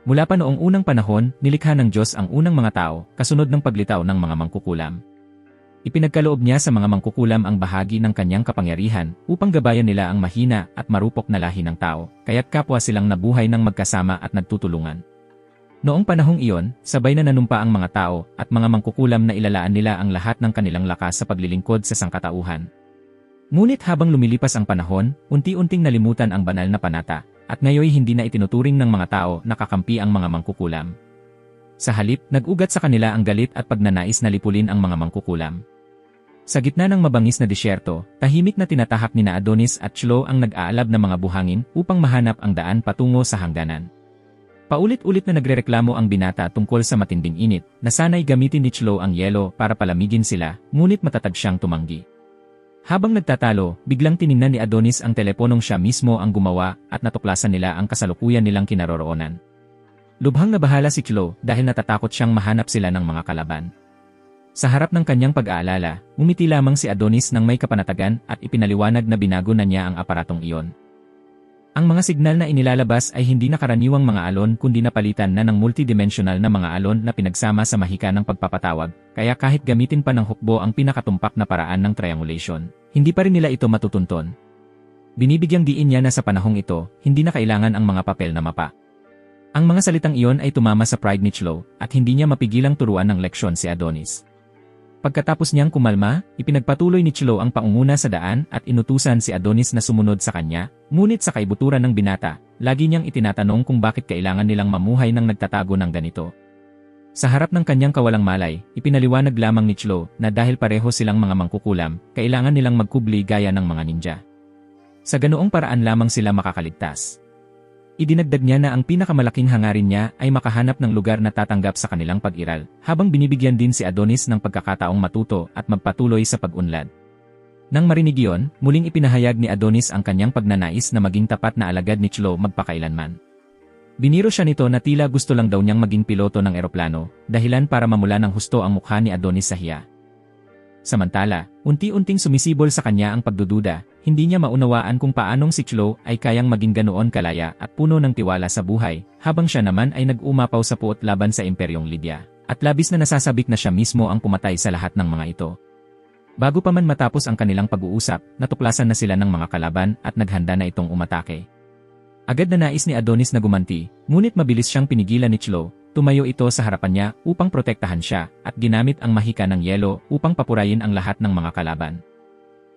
Mula pa noong unang panahon, nilikha ng Diyos ang unang mga tao, kasunod ng paglitaw ng mga mangkukulam. Ipinagkaloob niya sa mga mangkukulam ang bahagi ng kanyang kapangyarihan upang gabayan nila ang mahina at marupok na lahi ng tao, kaya't kapwa silang nabuhay ng magkasama at nagtutulungan. Noong panahong iyon, sabay na nanumpa ang mga tao at mga mangkukulam na ilalaan nila ang lahat ng kanilang lakas sa paglilingkod sa sangkatauhan. Ngunit habang lumilipas ang panahon, unti-unting nalimutan ang banal na panata, at ngayoy hindi na itinuturing ng mga tao na kakampi ang mga mangkukulam. Sa halip, nag-ugat sa kanila ang galit at pagnanais na lipulin ang mga mangkukulam. Sa gitna ng mabangis na disyerto, tahimik na tinatahak ni Adonis at Txlo ang nag-aalab na mga buhangin upang mahanap ang daan patungo sa hangganan. Paulit-ulit na nagrereklamo ang binata tungkol sa matinding init, na sana'y gamitin ni Txlo ang yelo para palamigin sila, ngunit matatag siyang tumanggi. Habang nagtatalo, biglang tiningnan ni Adonis ang teleponong siya mismo ang gumawa at natuklasan nila ang kasalukuyan nilang kinaroroonan. Lubhang nabahala si Txlo dahil natatakot siyang mahanap sila ng mga kalaban. Sa harap ng kanyang pag-aalala, umiti lamang si Adonis ng may kapanatagan at ipinaliwanag na binago na niya ang aparatong iyon. Ang mga signal na inilalabas ay hindi na karaniwang mga alon kundi napalitan na ng multidimensional na mga alon na pinagsama sa mahika ng pagpapatawag, kaya kahit gamitin pa ng hukbo ang pinakatumpak na paraan ng triangulation, hindi pa rin nila ito matutunton. Binibigyang diin niya na sa panahong ito, hindi na kailangan ang mga papel na mapa. Ang mga salitang iyon ay tumama sa pride ni Txlo at hindi niya mapigilang turuan ng leksyon si Adonis. Pagkatapos niyang kumalma, ipinagpatuloy ni Txlo ang pangunguna sa daan at inutusan si Adonis na sumunod sa kanya, ngunit sa kaibuturan ng binata, lagi niyang itinatanong kung bakit kailangan nilang mamuhay ng nagtatago ng ganito. Sa harap ng kanyang kawalang malay, ipinaliwanag lamang ni Txlo na dahil pareho silang mga mangkukulam, kailangan nilang magkubli gaya ng mga ninja. Sa ganoong paraan lamang sila makakaligtas. Idinagdag niya na ang pinakamalaking hangarin niya ay makahanap ng lugar na tatanggap sa kanilang pag-iral, habang binibigyan din si Adonis ng pagkakataong matuto at magpatuloy sa pag-unlad. Nang marinig iyon, muling ipinahayag ni Adonis ang kanyang pagnanais na maging tapat na alagad ni Txlo magpakailanman. Biniro siya nito na tila gusto lang daw niyang maging piloto ng eroplano, dahilan para mamula ng husto ang mukha ni Adonis sa hiya. Samantala, unti-unting sumisibol sa kanya ang pagdududa, hindi niya maunawaan kung paanong si Txlo ay kayang maging ganoon kalaya at puno ng tiwala sa buhay, habang siya naman ay nag-umapaw sa puot laban sa Imperyong Lydia, at labis na nasasabik na siya mismo ang pumatay sa lahat ng mga ito. Bago pa man matapos ang kanilang pag-uusap, natuklasan na sila ng mga kalaban at naghanda na itong umatake. Agad na nais ni Adonis na gumanti, ngunit mabilis siyang pinigilan ni Txlo. Tumayo ito sa harapan niya upang protektahan siya at ginamit ang mahika ng yelo upang papurayin ang lahat ng mga kalaban.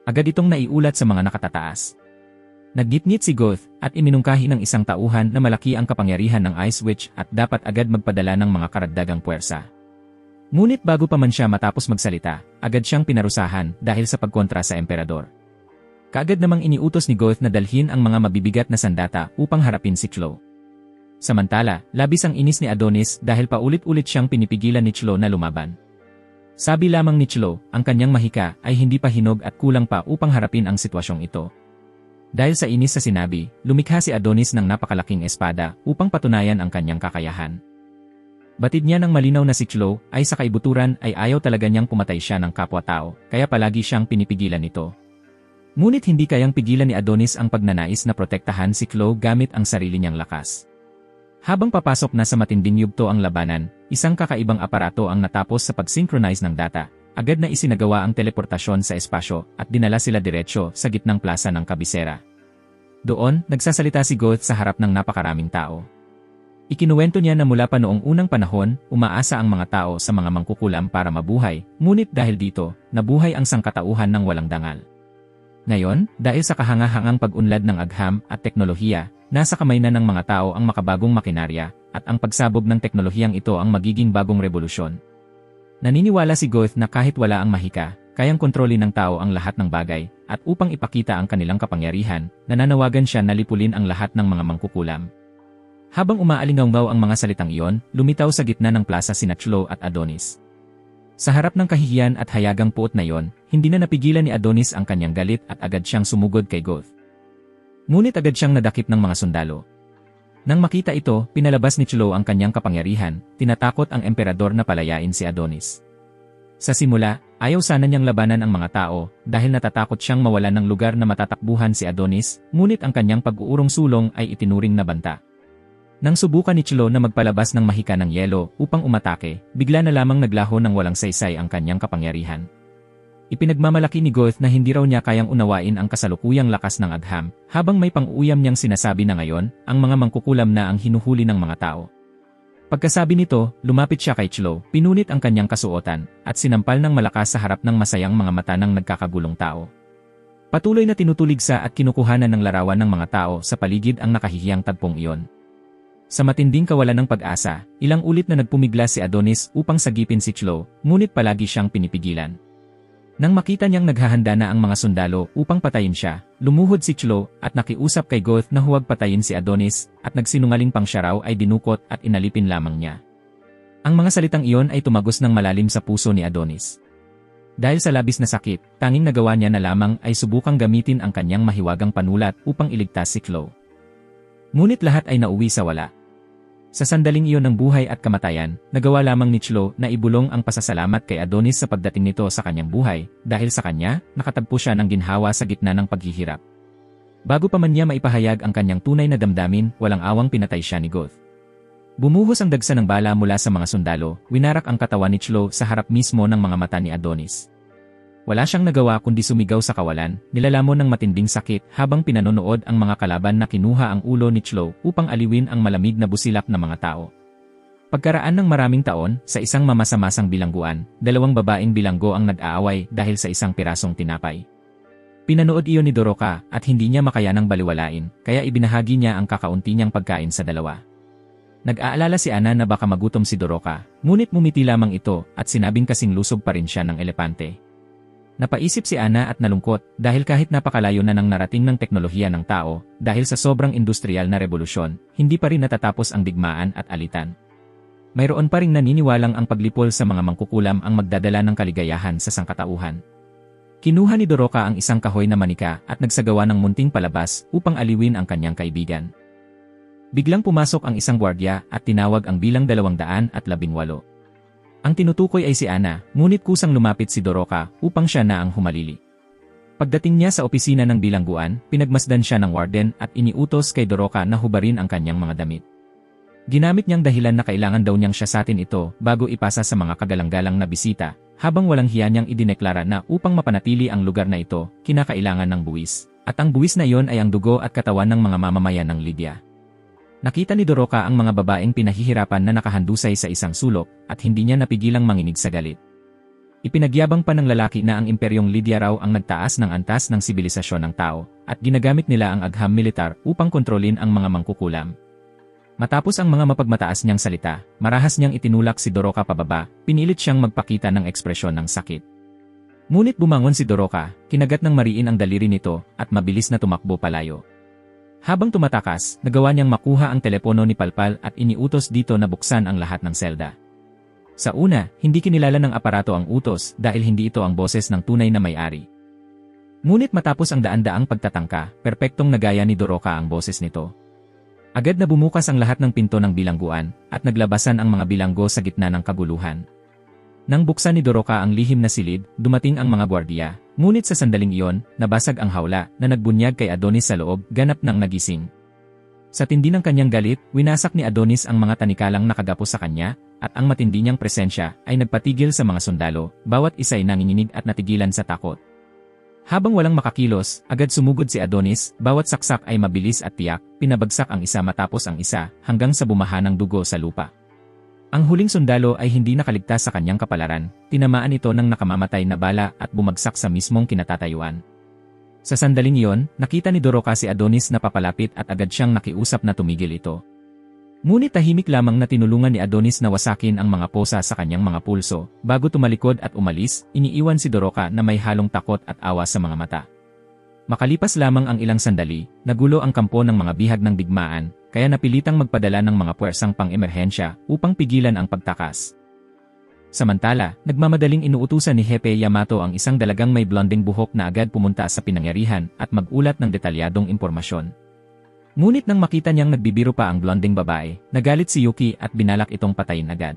Agad itong naiulat sa mga nakatataas. Naggitngit si Goth at iminungkahi ng isang tauhan na malaki ang kapangyarihan ng Ice Witch at dapat agad magpadala ng mga karagdagang puwersa. Ngunit bago pa man siya matapos magsalita, agad siyang pinarusahan dahil sa pagkontra sa emperador. Kaagad namang iniutos ni Goth na dalhin ang mga mabibigat na sandata upang harapin si Txlo. Samantala, labis ang inis ni Adonis dahil paulit-ulit siyang pinipigilan ni Txlo na lumaban. Sabi lamang ni Txlo, ang kanyang mahika ay hindi pa hinog at kulang pa upang harapin ang sitwasyong ito. Dahil sa inis sa sinabi, lumikha si Adonis ng napakalaking espada upang patunayan ang kanyang kakayahan. Batid niya ng malinaw na si Txlo ay sa kaibuturan ay ayaw talaga niyang pumatay siya ng kapwa-tao, kaya palagi siyang pinipigilan nito. Ngunit hindi kayang pigilan ni Adonis ang pagnanais na protektahan si Txlo gamit ang sarili niyang lakas. Habang papasok na sa matinding yugto ang labanan, isang kakaibang aparato ang natapos sa pag-synchronize ng data. Agad na isinagawa ang teleportasyon sa espasyo at dinala sila diretsyo sa gitnang plaza ng kabisera. Doon, nagsasalita si Goth sa harap ng napakaraming tao. Ikinuwento niya na mula pa noong unang panahon, umaasa ang mga tao sa mga mangkukulam para mabuhay, ngunit dahil dito, nabuhay ang sangkatauhan ng walang dangal. Ngayon, dahil sa kahangahangang pag-unlad ng agham at teknolohiya, nasa kamay na ng mga tao ang makabagong makinarya, at ang pagsabog ng teknolohiyang ito ang magiging bagong revolusyon. Naniniwala si Goth na kahit wala ang mahika, kayang kontrolin ng tao ang lahat ng bagay, at upang ipakita ang kanilang kapangyarihan, nananawagan siya na lipulin ang lahat ng mga mangkukulam. Habang umaalingaw-ngaw ang mga salitang iyon, lumitaw sa gitna ng plaza sina Txlo at Adonis. Sa harap ng kahihiyan at hayagang puot na iyon, hindi na napigilan ni Adonis ang kanyang galit at agad siyang sumugod kay Goth. Ngunit agad siyang nadakip ng mga sundalo. Nang makita ito, pinalabas ni Txlo ang kanyang kapangyarihan, tinatakot ang emperador na palayain si Adonis. Sa simula, ayaw sana niyang labanan ang mga tao dahil natatakot siyang mawalan ng lugar na matatakbuhan si Adonis, ngunit ang kanyang pag-uurong sulong ay itinuring na banta. Nang subukan ni Chlo na magpalabas ng mahika ng yelo upang umatake, bigla na lamang naglaho ng walang saysay ang kanyang kapangyarihan. Ipinagmamalaki ni Goth na hindi raw niya kayang unawain ang kasalukuyang lakas ng agham, habang may pang-uuyam niyang sinasabi na ngayon, ang mga mangkukulam na ang hinuhuli ng mga tao. Pagkasabi nito, lumapit siya kay Chlo, pinunit ang kanyang kasuotan, at sinampal ng malakas sa harap ng masayang mga mata ng nagkakagulong tao. Patuloy na tinutuligsa at kinukuhanan ng larawan ng mga tao sa paligid ang nakahihiyang tagpong iyon. Sa matinding kawalan ng pag-asa, ilang ulit na nagpumigla si Adonis upang sagipin si Chlo, ngunit palagi siyang pinipigilan. Nang makita niyang naghahanda na ang mga sundalo upang patayin siya, lumuhod si Chlo at nakiusap kay Goth na huwag patayin si Adonis, at nagsinungaling pang siya raw ay dinukot at inalipin lamang niya. Ang mga salitang iyon ay tumagos ng malalim sa puso ni Adonis. Dahil sa labis na sakit, tanging nagawa niya na lamang ay subukang gamitin ang kanyang mahiwagang panulat upang iligtas si Chlo. Ngunit lahat ay nauwi sa wala. Sa sandaling iyon ng buhay at kamatayan, nagawa lamang ni Chlo na ibulong ang pasasalamat kay Adonis sa pagdating nito sa kanyang buhay, dahil sa kanya, nakatagpo siya ng ginhawa sa gitna ng paghihirap. Bago pa man niya maipahayag ang kanyang tunay na damdamin, walang awang pinatay siya ni Goth. Bumuhos ang dagsa ng bala mula sa mga sundalo, winarak ang katawan ni Chlo sa harap mismo ng mga mata ni Adonis. Wala siyang nagawa kundi sumigaw sa kawalan, nilalamon ng matinding sakit habang pinanonood ang mga kalaban na kinuha ang ulo ni Chlo upang aliwin ang malamig na busilak ng mga tao. Pagkaraan ng maraming taon, sa isang mamasamasang bilangguan, dalawang babaeng bilanggo ang nag-aaway dahil sa isang pirasong tinapay. Pinanood iyon ni Doroka at hindi niya makayanang baliwalain, kaya ibinahagi niya ang kakaunti niyang pagkain sa dalawa. Nag-aalala si Ana na baka magutom si Doroka, ngunit mumiti lamang ito at sinabing kasing lusog pa rin siya ng elepante. Napaisip si Ana at nalungkot dahil kahit napakalayo na ng narating ng teknolohiya ng tao, dahil sa sobrang industrial na revolusyon, hindi pa rin natatapos ang digmaan at alitan. Mayroon pa ring naniniwalang ang paglipol sa mga mangkukulam ang magdadala ng kaligayahan sa sangkatauhan. Kinuha ni Doroka ang isang kahoy na manika at nagsagawa ng munting palabas upang aliwin ang kanyang kaibigan. Biglang pumasok ang isang gwardiya at tinawag ang bilang 218. Ang tinutukoy ay si Ana, ngunit kusang lumapit si Doroka upang siya na ang humalili. Pagdating niya sa opisina ng bilangguan, pinagmasdan siya ng warden at iniutos kay Doroka na hubarin ang kanyang mga damit. Ginamit niyang dahilan na kailangan daw niyang siyasatin ito bago ipasa sa mga kagalang-galang na bisita, habang walang hiya niyang idineklara na upang mapanatili ang lugar na ito, kinakailangan ng buwis. At ang buwis na iyon ay ang dugo at katawan ng mga mamamayan ng Lydia. Nakita ni Doroka ang mga babaeng pinahihirapan na nakahandusay sa isang sulok at hindi niya napigilang manginig sa galit. Ipinagyabang pa ng lalaki na ang imperyong Lydia raw ang nagtaas ng antas ng sibilisasyon ng tao at ginagamit nila ang agham militar upang kontrolin ang mga mangkukulam. Matapos ang mga mapagmataas niyang salita, marahas niyang itinulak si Doroka pababa, pinilit siyang magpakita ng ekspresyon ng sakit. Ngunit bumangon si Doroka, kinagat ng mariin ang daliri nito at mabilis na tumakbo palayo. Habang tumatakas, nagawa niyang makuha ang telepono ni Palpal at iniutos dito na buksan ang lahat ng selda. Sa una, hindi kinilala ng aparato ang utos dahil hindi ito ang boses ng tunay na may-ari. Ngunit matapos ang daan-daang pagtatangka, perpektong nagaya ni Doroka ang boses nito. Agad na bumukas ang lahat ng pinto ng bilangguan at naglabasan ang mga bilanggo sa gitna ng kaguluhan. Nang buksan ni Doroka ang lihim na silid, dumating ang mga gwardiya. Ngunit sa sandaling iyon, nabasag ang hawla na nagbunyag kay Adonis sa loob, ganap ng nagising. Sa tindi ng kanyang galit, winasak ni Adonis ang mga tanikalang nakagapo sa kanya, at ang matindi niyang presensya ay nagpatigil sa mga sundalo, bawat isa ay nanginginig at natigilan sa takot. Habang walang makakilos, agad sumugod si Adonis, bawat saksak ay mabilis at tiyak, pinabagsak ang isa matapos ang isa, hanggang sa bumaha ng dugo sa lupa. Ang huling sundalo ay hindi nakaligtas sa kanyang kapalaran, tinamaan ito ng nakamamatay na bala at bumagsak sa mismong kinatatayuan. Sa sandaling iyon, nakita ni Doroka si Adonis na papalapit at agad siyang nakiusap na tumigil ito. Ngunit tahimik lamang na tinulungan ni Adonis na wasakin ang mga posa sa kanyang mga pulso, bago tumalikod at umalis, iniiwan si Doroka na may halong takot at awa sa mga mata. Makalipas lamang ang ilang sandali, nagulo ang kampo ng mga bihag ng digmaan, kaya napilitang magpadala ng mga puwersang pang-emerhensya upang pigilan ang pagtakas. Samantala, nagmamadaling inuutusan ni Hepe Yamato ang isang dalagang may blonding buhok na agad pumunta sa pinangyarihan at magulat ng detalyadong impormasyon. Ngunit nang makita niyang nagbibiro pa ang blonding babae, nagalit si Yuki at binalak itong patayin agad.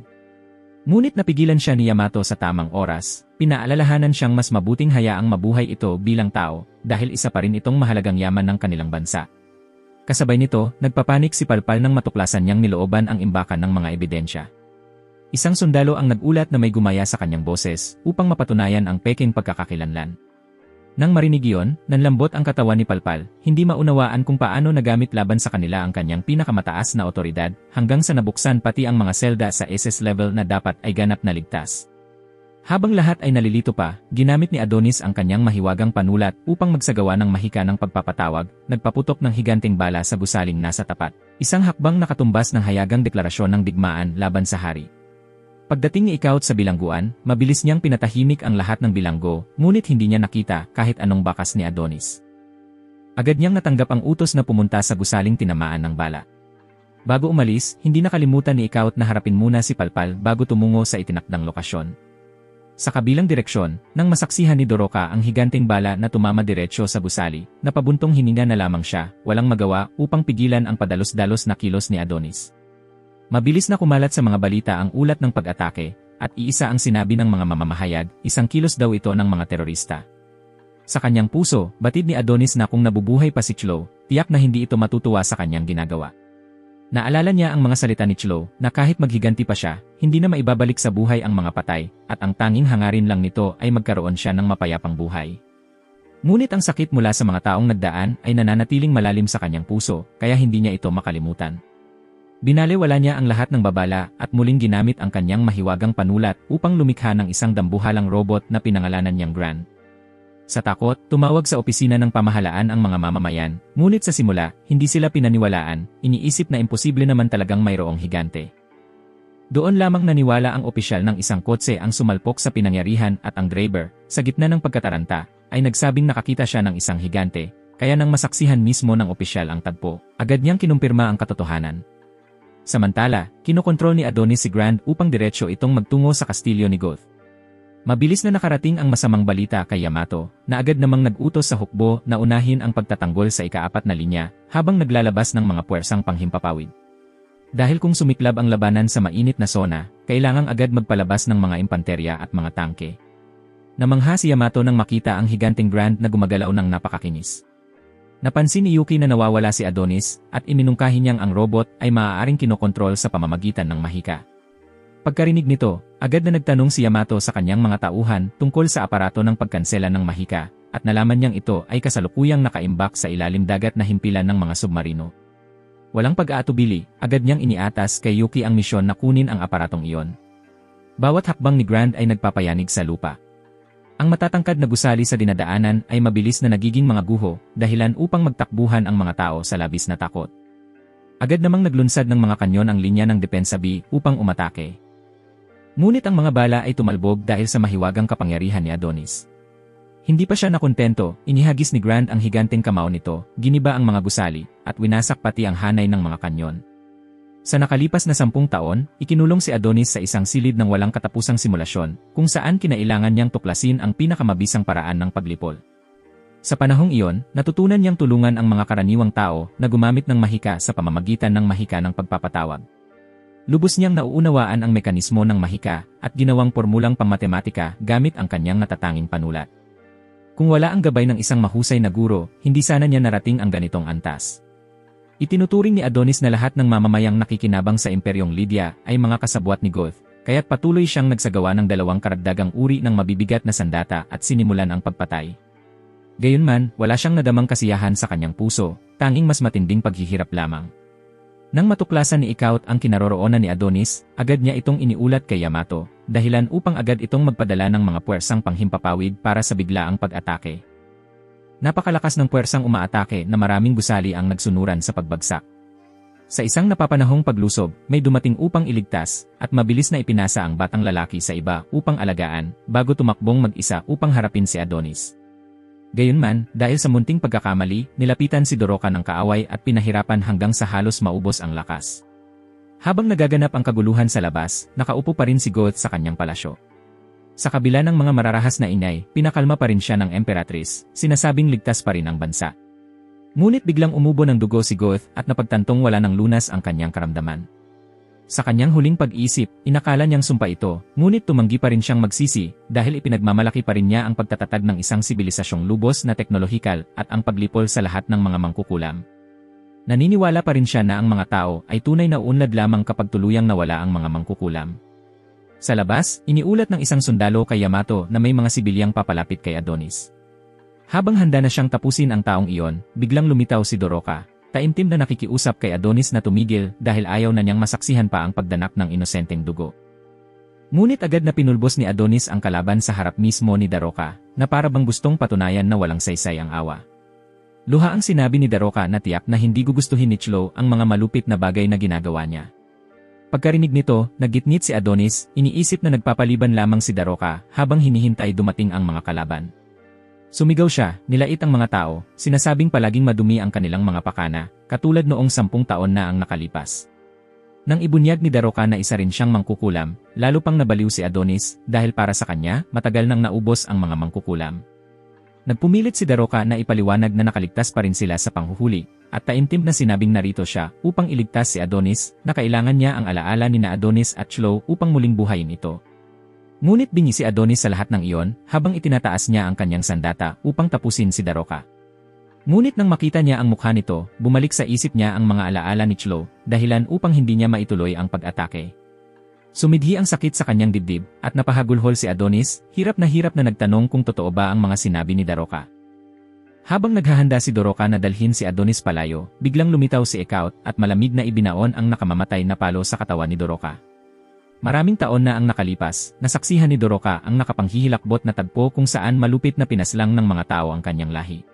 Ngunit napigilan siya ni Yamato sa tamang oras, pinaalalahanan siyang mas mabuting hayaang mabuhay ito bilang tao dahil isa pa rin itong mahalagang yaman ng kanilang bansa. Kasabay nito, nagpapanik si Palpal nang matuklasan niyang nilooban ang imbakan ng mga ebidensya. Isang sundalo ang nagulat na may gumaya sa kanyang boses upang mapatunayan ang peking pagkakakilanlan. Nang marinig iyon, nanlambot ang katawan ni Palpal, hindi maunawaan kung paano nagamit laban sa kanila ang kanyang pinakamataas na otoridad hanggang sa nabuksan pati ang mga selda sa SS level na dapat ay ganap na ligtas. Habang lahat ay nalilito pa, ginamit ni Adonis ang kanyang mahiwagang panulat upang magsagawa ng mahika ng pagpapatawag, nagpaputok ng higanting bala sa gusaling nasa tapat. Isang hakbang nakatumbas ng hayagang deklarasyon ng digmaan laban sa hari. Pagdating ni Ikaut sa bilangguan, mabilis niyang pinatahimik ang lahat ng bilanggo, ngunit hindi niya nakita kahit anong bakas ni Adonis. Agad niyang natanggap ang utos na pumunta sa gusaling tinamaan ng bala. Bago umalis, hindi nakalimutan ni Ikaut na harapin muna si Palpal bago tumungo sa itinakdang lokasyon. Sa kabilang direksyon, nang masaksihan ni Doroka ang higanting bala na tumama diretsyo sa gusali, napabuntong hininga na lamang siya, walang magawa upang pigilan ang padalos-dalos na kilos ni Adonis. Mabilis na kumalat sa mga balita ang ulat ng pag-atake, at iisa ang sinabi ng mga mamamahayag, isang kilos daw ito ng mga terorista. Sa kanyang puso, batid ni Adonis na kung nabubuhay pa si Chlo, tiyak na hindi ito matutuwa sa kanyang ginagawa. Naalala niya ang mga salita ni Chlo, na kahit maghiganti pa siya, hindi na maibabalik sa buhay ang mga patay, at ang tanging hangarin lang nito ay magkaroon siya ng mapayapang buhay. Ngunit ang sakit mula sa mga taong nagdaan ay nananatiling malalim sa kanyang puso, kaya hindi niya ito makalimutan. Binaliwala niya ang lahat ng babala at muling ginamit ang kanyang mahiwagang panulat upang lumikha ng isang dambuhalang robot na pinangalanan niyang Grand. Sa takot, tumawag sa opisina ng pamahalaan ang mga mamamayan, ngunit sa simula, hindi sila pinaniwalaan, iniisip na imposible naman talagang mayroong higante. Doon lamang naniwala ang opisyal ng isang kotse ang sumalpok sa pinangyarihan at ang driver, sa gitna ng pagkataranta, ay nagsabing nakakita siya ng isang higante, kaya nang masaksihan mismo ng opisyal ang tagpo, agad niyang kinumpirma ang katotohanan. Samantala, kinokontrol ni Adonis si Grand upang diretsyo itong magtungo sa kastilyo ni Goth. Mabilis na nakarating ang masamang balita kay Yamato, na agad namang nag-utos sa hukbo na unahin ang pagtatanggol sa ika-4 na linya, habang naglalabas ng mga puwersang panghimpapawid. Dahil kung sumiklab ang labanan sa mainit na sona, kailangang agad magpalabas ng mga impanterya at mga tangke. Namangha si Yamato nang makita ang higanting Grand na gumagalaw ng napakakinis. Napansin ni Yuki na nawawala si Adonis at iminungkahi niyang ang robot ay maaaring kinokontrol sa pamamagitan ng mahika. Pagkarinig nito, agad na nagtanong si Yamato sa kanyang mga tauhan tungkol sa aparato ng pagkansela ng mahika at nalaman niyang ito ay kasalukuyang nakaimbak sa ilalim dagat na himpilan ng mga submarino. Walang pag-aatubili, agad niyang iniatas kay Yuki ang misyon na kunin ang aparatong iyon. Bawat hakbang ni Grand ay nagpapayanig sa lupa. Ang matatangkad na gusali sa dinadaanan ay mabilis na nagiging mga guho, dahilan upang magtakbuhan ang mga tao sa labis na takot. Agad namang naglunsad ng mga kanyon ang linya ng depensa B upang umatake. Ngunit ang mga bala ay tumalbog dahil sa mahiwagang kapangyarihan ni Adonis. Hindi pa siya nakontento, inihagis ni Grand ang higanteng kamao nito, giniba ang mga gusali, at winasak pati ang hanay ng mga kanyon. Sa nakalipas na 10 taon, ikinulong si Adonis sa isang silid ng walang katapusang simulasyon, kung saan kinailangan niyang tuklasin ang pinakamabisang paraan ng paglipol. Sa panahong iyon, natutunan niyang tulungan ang mga karaniwang tao na gumamit ng mahika sa pamamagitan ng mahika ng pagpapatawag. Lubos niyang nauunawaan ang mekanismo ng mahika at ginawang pormulang pangmatematika gamit ang kanyang natatanging panulat. Kung wala ang gabay ng isang mahusay na guro, hindi sana niya narating ang ganitong antas. Itinuturing ni Adonis na lahat ng mamamayang nakikinabang sa Imperyong Lydia ay mga kasabwat ni Goth, kaya't patuloy siyang nagsagawa ng 2 karagdagang uri ng mabibigat na sandata at sinimulan ang pagpatay. Gayunman, wala siyang nadamang kasiyahan sa kanyang puso, tanging mas matinding paghihirap lamang. Nang matuklasan ni Ikaut ang kinaroroonan ni Adonis, agad niya itong iniulat kay Yamato, dahilan upang agad itong magpadala ng mga puwersang panghimpapawid para sa biglaang pag-atake. Napakalakas ng puwersang umaatake na maraming gusali ang nagsunuran sa pagbagsak. Sa isang napapanahong paglusob, may dumating upang iligtas, at mabilis na ipinasa ang batang lalaki sa iba upang alagaan, bago tumakbong mag-isa upang harapin si Adonis. Gayunman, dahil sa munting pagkakamali, nilapitan si Doroka ng kaaway at pinahirapan hanggang sa halos maubos ang lakas. Habang nagaganap ang kaguluhan sa labas, nakaupo pa rin si Goth sa kanyang palasyo. Sa kabila ng mga mararahas na ingay, pinakalma pa rin siya ng Emperatrice, sinasabing ligtas pa rin ang bansa. Ngunit biglang umubo ng dugo si Goth at napagtantong wala ng lunas ang kanyang karamdaman. Sa kanyang huling pag-iisip, inakala niyang sumpa ito, ngunit tumanggi pa rin siyang magsisi dahil ipinagmamalaki pa rin niya ang pagtatatag ng isang sibilisasyong lubos na teknolohikal at ang paglipol sa lahat ng mga mangkukulam. Naniniwala pa rin siya na ang mga tao ay tunay na uunlad lamang kapag tuluyang nawala ang mga mangkukulam. Sa labas, iniulat ng isang sundalo kay Yamato na may mga sibilyang papalapit kay Adonis. Habang handa na siyang tapusin ang taong iyon, biglang lumitaw si Doroka, taimtim na nakikiusap kay Adonis na tumigil dahil ayaw na niyang masaksihan pa ang pagdanak ng inosenteng dugo. Ngunit agad na pinulbos ni Adonis ang kalaban sa harap mismo ni Doroka, na para bang gustong patunayan na walang saysay ang awa. Luha ang sinabi ni Doroka na tiyak na hindi gugustuhin ni Chlo ang mga malupit na bagay na ginagawa niya. Pagkarinig nito, naggitngit si Adonis, iniisip na nagpapaliban lamang si Doroka habang hinihintay dumating ang mga kalaban. Sumigaw siya, nilait ang mga tao, sinasabing palaging madumi ang kanilang mga pakana, katulad noong 10 taon na ang nakalipas. Nang ibunyag ni Doroka na isa rin siyang mangkukulam, lalo pang nabaliw si Adonis dahil para sa kanya, matagal nang naubos ang mga mangkukulam. Nagpumilit si Doroka na ipaliwanag na nakaligtas pa rin sila sa panghuhuli, at taimtim na sinabing narito siya upang iligtas si Adonis na kailangan niya ang alaala ni na Adonis at Chlo upang muling buhayin ito. Ngunit bingi si Adonis sa lahat ng iyon habang itinataas niya ang kanyang sandata upang tapusin si Doroka. Ngunit nang makita niya ang mukha nito, bumalik sa isip niya ang mga alaala ni Chlo, dahilan upang hindi niya maituloy ang pag-atake. Sumidhi ang sakit sa kanyang dibdib, at napahagulhol si Adonis, hirap na nagtanong kung totoo ba ang mga sinabi ni Doroka. Habang naghahanda si Doroka na dalhin si Adonis palayo, biglang lumitaw si Ekaut at malamig na ibinaon ang nakamamatay na palo sa katawan ni Doroka. Maraming taon na ang nakalipas, nasaksihan ni Doroka ang nakapanghihilakbot na tagpo kung saan malupit na pinaslang ng mga tao ang kanyang lahi.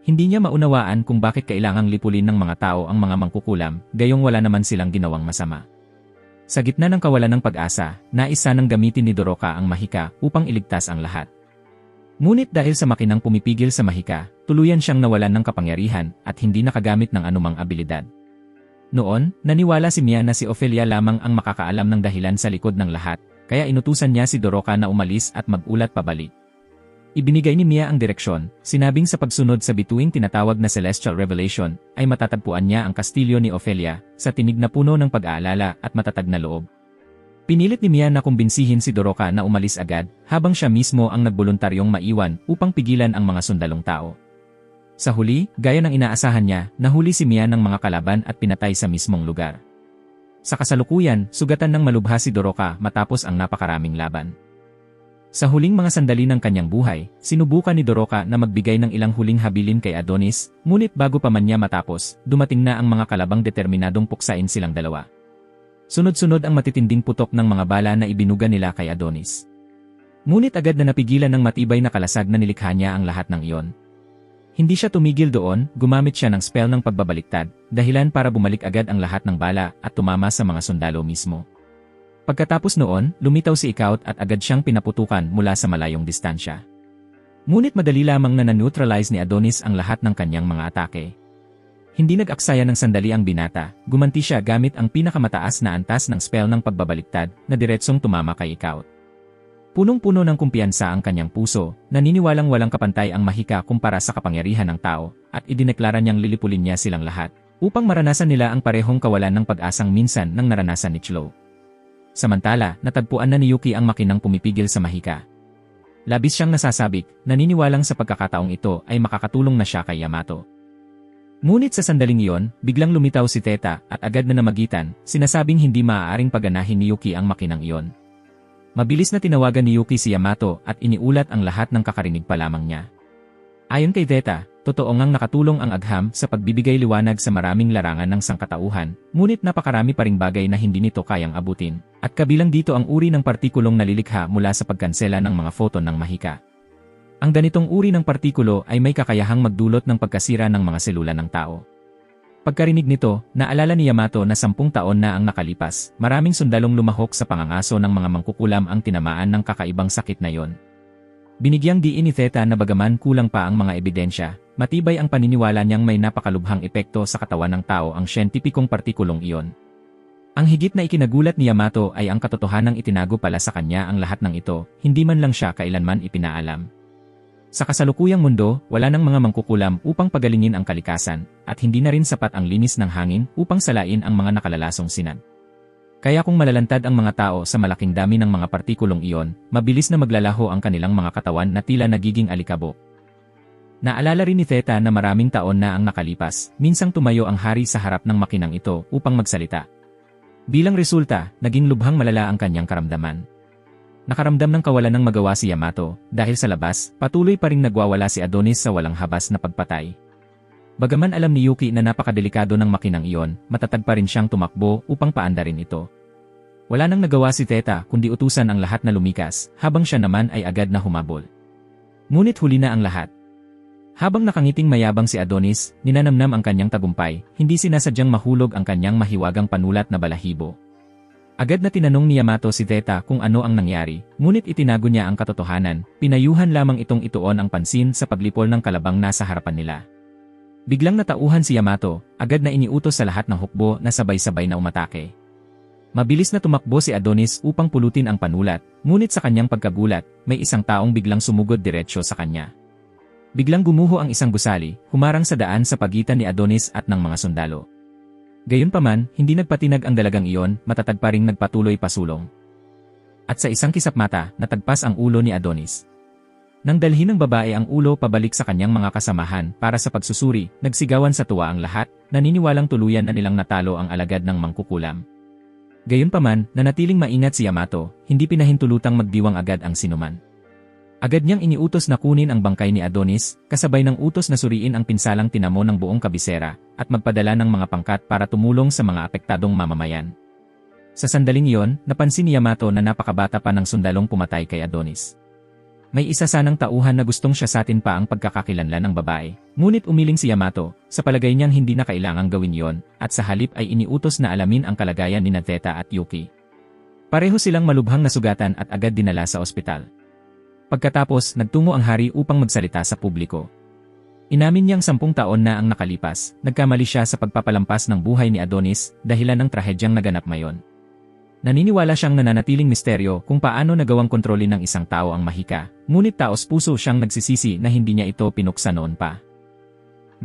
Hindi niya maunawaan kung bakit kailangang lipulin ng mga tao ang mga mangkukulam, gayong wala naman silang ginawang masama. Sa gitna ng kawalan ng pag-asa, nais sanang gamitin ni Doroka ang mahika upang iligtas ang lahat. Ngunit dahil sa makinang pumipigil sa mahika, tuluyan siyang nawalan ng kapangyarihan at hindi nakagamit ng anumang abilidad. Noon, naniwala si Mia na si Ophelia lamang ang makakaalam ng dahilan sa likod ng lahat, kaya inutusan niya si Doroka na umalis at mag-ulat pabalik. Ibinigay ni Mia ang direksyon, sinabing sa pagsunod sa bituing tinatawag na Celestial Revelation, ay matatagpuan niya ang kastilyo ni Ophelia, sa tinig na puno ng pag-aalala at matatag na loob. Pinilit ni Mia na kumbinsihin si Doroka na umalis agad, habang siya mismo ang nagboluntaryong maiwan upang pigilan ang mga sundalong tao. Sa huli, gaya ng inaasahan niya, nahuli si Mia ng mga kalaban at pinatay sa mismong lugar. Sa kasalukuyan, sugatan ng malubha si Doroka matapos ang napakaraming laban. Sa huling mga sandali ng kanyang buhay, sinubukan ni Doroka na magbigay ng ilang huling habilin kay Adonis, ngunit bago pa man niya matapos, dumating na ang mga kalabang determinadong puksain silang dalawa. Sunod-sunod ang matitinding putok ng mga bala na ibinuga nila kay Adonis. Ngunit agad na napigilan ng matibay na kalasag na nilikha niya ang lahat ng iyon. Hindi siya tumigil doon, gumamit siya ng spell ng pagbabaliktad, dahilan para bumalik agad ang lahat ng bala at tumama sa mga sundalo mismo. Pagkatapos noon, lumitaw si Ekaut at agad siyang pinaputukan mula sa malayong distansya. Ngunit madali lamang na na-neutralize ni Adonis ang lahat ng kanyang mga atake. Hindi nag-aksaya ng sandali ang binata, gumanti siya gamit ang pinakamataas na antas ng spell ng pagbabaliktad na diretsong tumama kay Ekaut. Punong-puno ng kumpiyansa ang kanyang puso, naniniwalang walang kapantay ang mahika kumpara sa kapangyarihan ng tao, at idineklara niyang lilipulin niya silang lahat, upang maranasan nila ang parehong kawalan ng pag-asang minsan nang naranasan ni Chlo. Samantala, natagpuan na ni Yuki ang makinang pumipigil sa mahika. Labis siyang nasasabik, naniniwalang sa pagkakataong ito ay makakatulong na siya kay Yamato. Ngunit sa sandaling iyon, biglang lumitaw si Theta at agad na namagitan, sinasabing hindi maaaring paganahin ni Yuki ang makinang iyon. Mabilis na tinawagan ni Yuki si Yamato at iniulat ang lahat ng kakarinig pa lamang niya. Ayon kay Theta, totoo ngang nakatulong ang agham sa pagbibigay liwanag sa maraming larangan ng sangkatauhan, ngunit napakarami pa ring bagay na hindi nito kayang abutin, at kabilang dito ang uri ng partikulong nalilikha mula sa pagkansela ng mga photon ng mahika. Ang ganitong uri ng partikulo ay may kakayahang magdulot ng pagkasira ng mga selula ng tao. Pagkarinig nito, naalala ni Yamato na 10 taon na ang nakalipas, maraming sundalong lumahok sa pangangaso ng mga mangkukulam ang tinamaan ng kakaibang sakit na yon. Binigyang diin ni Theta na bagaman kulang pa ang mga ebidensya, matibay ang paniniwala niyang may napakalubhang epekto sa katawan ng tao ang siyentipikong partikulong iyon. Ang higit na ikinagulat ni Yamato ay ang katotohanang itinago pala sa kanya ang lahat ng ito, hindi man lang siya kailanman ipinaalam. Sa kasalukuyang mundo, wala nang mga mangkukulam upang pagalingin ang kalikasan, at hindi na rin sapat ang linis ng hangin upang salain ang mga nakalalasong sinag. Kaya kung malalantad ang mga tao sa malaking dami ng mga partikulong iyon, mabilis na maglalaho ang kanilang mga katawan na tila nagiging alikabok. Naalala rin ni Theta na maraming taon na ang nakalipas, minsang tumayo ang hari sa harap ng makinang ito upang magsalita. Bilang resulta, naging lubhang malala ang kanyang karamdaman. Nakaramdam ng kawalan ng magawa si Yamato, dahil sa labas, patuloy pa ring nagwawala si Adonis sa walang habas na pagpatay. Bagaman alam ni Yuki na napakadelikado ng makinang iyon, matatag pa rin siyang tumakbo upang paandarin ito. Wala nang nagawa si Theta kundi utusan ang lahat na lumikas, habang siya naman ay agad na humabol. Ngunit huli na ang lahat. Habang nakangiting mayabang si Adonis, ninanamnam ang kanyang tagumpay, hindi sinasadyang mahulog ang kanyang mahiwagang panulat na balahibo. Agad na tinanong ni Yamato si Theta kung ano ang nangyari, ngunit itinago niya ang katotohanan, pinayuhan lamang itong ituon ang pansin sa paglipol ng kalabang nasa harapan nila. Biglang natauhan si Yamato, agad na iniutos sa lahat ng hukbo na sabay-sabay na umatake. Mabilis na tumakbo si Adonis upang pulutin ang panulat, ngunit sa kanyang pagkagulat, may isang taong biglang sumugod diretsyo sa kanya. Biglang gumuho ang isang gusali, humarang sa daan sa pagitan ni Adonis at ng mga sundalo. Gayunpaman, hindi nagpatinag ang dalagang iyon, matatag pa ring nagpatuloy pasulong. At sa isang kisap mata, natagpas ang ulo ni Adonis. Nang dalhin ng babae ang ulo pabalik sa kanyang mga kasamahan para sa pagsusuri, nagsigawan sa tuwa ang lahat, naniniwalang tuluyan na nilang natalo ang alagad ng mangkukulam. Gayunpaman, nanatiling maingat si Yamato, hindi pinahintulutang magdiwang agad ang sinuman. Agad niyang iniutos na kunin ang bangkay ni Adonis, kasabay ng utos na suriin ang pinsalang tinamo ng buong kabisera, at magpadala ng mga pangkat para tumulong sa mga apektadong mamamayan. Sa sandaling iyon, napansin ni Yamato na napakabata pa ng sundalong pumatay kay Adonis. May isa sanang tauhan na gustong siyasatin pa ang pagkakakilanlan ng babae, ngunit umiling si Yamato, sa palagay niyang hindi na kailangang gawin yon, at sa halip ay iniutos na alamin ang kalagayan ni Theta at Yuki. Pareho silang malubhang nasugatan at agad dinala sa ospital. Pagkatapos, nagtungo ang hari upang magsalita sa publiko. Inamin niyang 10 taon na ang nakalipas, nagkamali siya sa pagpapalampas ng buhay ni Adonis, dahilan ng trahedyang naganap ngayon. Naniniwala siyang nananatiling misteryo kung paano nagawang kontrolin ng isang tao ang mahika, ngunit taos puso siyang nagsisisi na hindi niya ito pinuksa noon pa.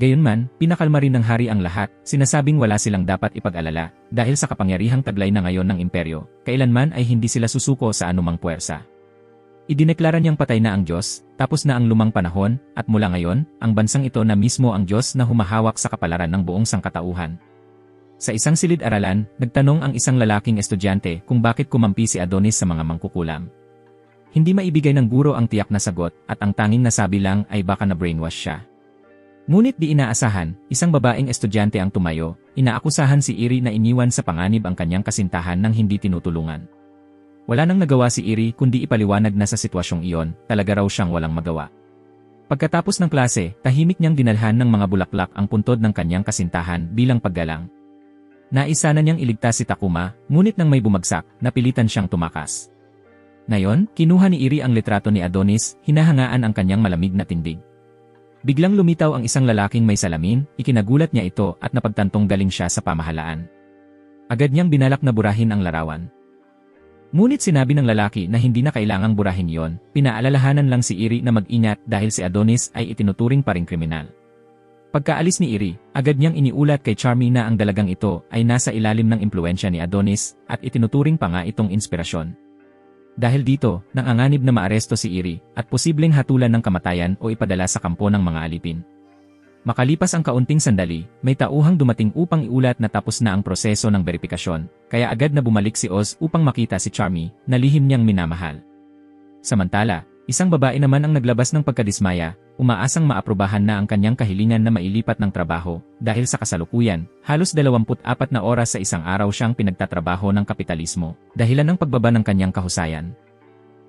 Gayunman, pinakalma rin ng hari ang lahat, sinasabing wala silang dapat ipag-alala, dahil sa kapangyarihang taglay na ngayon ng imperyo, kailanman ay hindi sila susuko sa anumang puwersa. Idineklara niyang patay na ang Diyos, tapos na ang lumang panahon, at mula ngayon, ang bansang ito na mismo ang Diyos na humahawak sa kapalaran ng buong sangkatauhan. Sa isang silid-aralan, nagtanong ang isang lalaking estudyante kung bakit kumampi si Adonis sa mga mangkukulam. Hindi maibigay ng guro ang tiyak na sagot, at ang tanging nasabi lang ay baka na-brainwash siya. Ngunit di inaasahan, isang babaeng estudyante ang tumayo, inaakusahan si Iri na iniwan sa panganib ang kanyang kasintahan nang hindi tinutulungan. Wala nang nagawa si Iri kundi ipaliwanag na sa sitwasyong iyon, talaga raw siyang walang magawa. Pagkatapos ng klase, tahimik niyang dinalhan ng mga bulaklak ang puntod ng kanyang kasintahan bilang paggalang. Naisa na niyang iligtas si Takuma, ngunit nang may bumagsak, napilitan siyang tumakas. Ngayon, kinuha ni Iri ang litrato ni Adonis, hinahangaan ang kanyang malamig na tindig. Biglang lumitaw ang isang lalaking may salamin, ikinagulat niya ito at napagtantong galing siya sa pamahalaan. Agad niyang binalak na burahin ang larawan. Ngunit sinabi ng lalaki na hindi na kailangang burahin yon, pinaalalahanan lang si Iri na mag-ingat dahil si Adonis ay itinuturing pa ring kriminal. Pagkaalis ni Iri, agad niyang iniulat kay Charmy na ang dalagang ito ay nasa ilalim ng impluwensya ni Adonis at itinuturing pa nga itong inspirasyon. Dahil dito, nanganganib na maaresto si Iri at posibleng hatulan ng kamatayan o ipadala sa kampo ng mga alipin. Makalipas ang kaunting sandali, may tauhang dumating upang iulat na tapos na ang proseso ng beripikasyon, kaya agad na bumalik si Oz upang makita si Charmy na lihim niyang minamahal. Samantala, isang babae naman ang naglabas ng pagkadismaya, umaasang maaprubahan na ang kanyang kahilingan na mailipat ng trabaho dahil sa kasalukuyan, halos 24 na oras sa isang araw siyang pinagtatrabaho ng kapitalismo, dahilan ng pagbaba ng kanyang kahusayan.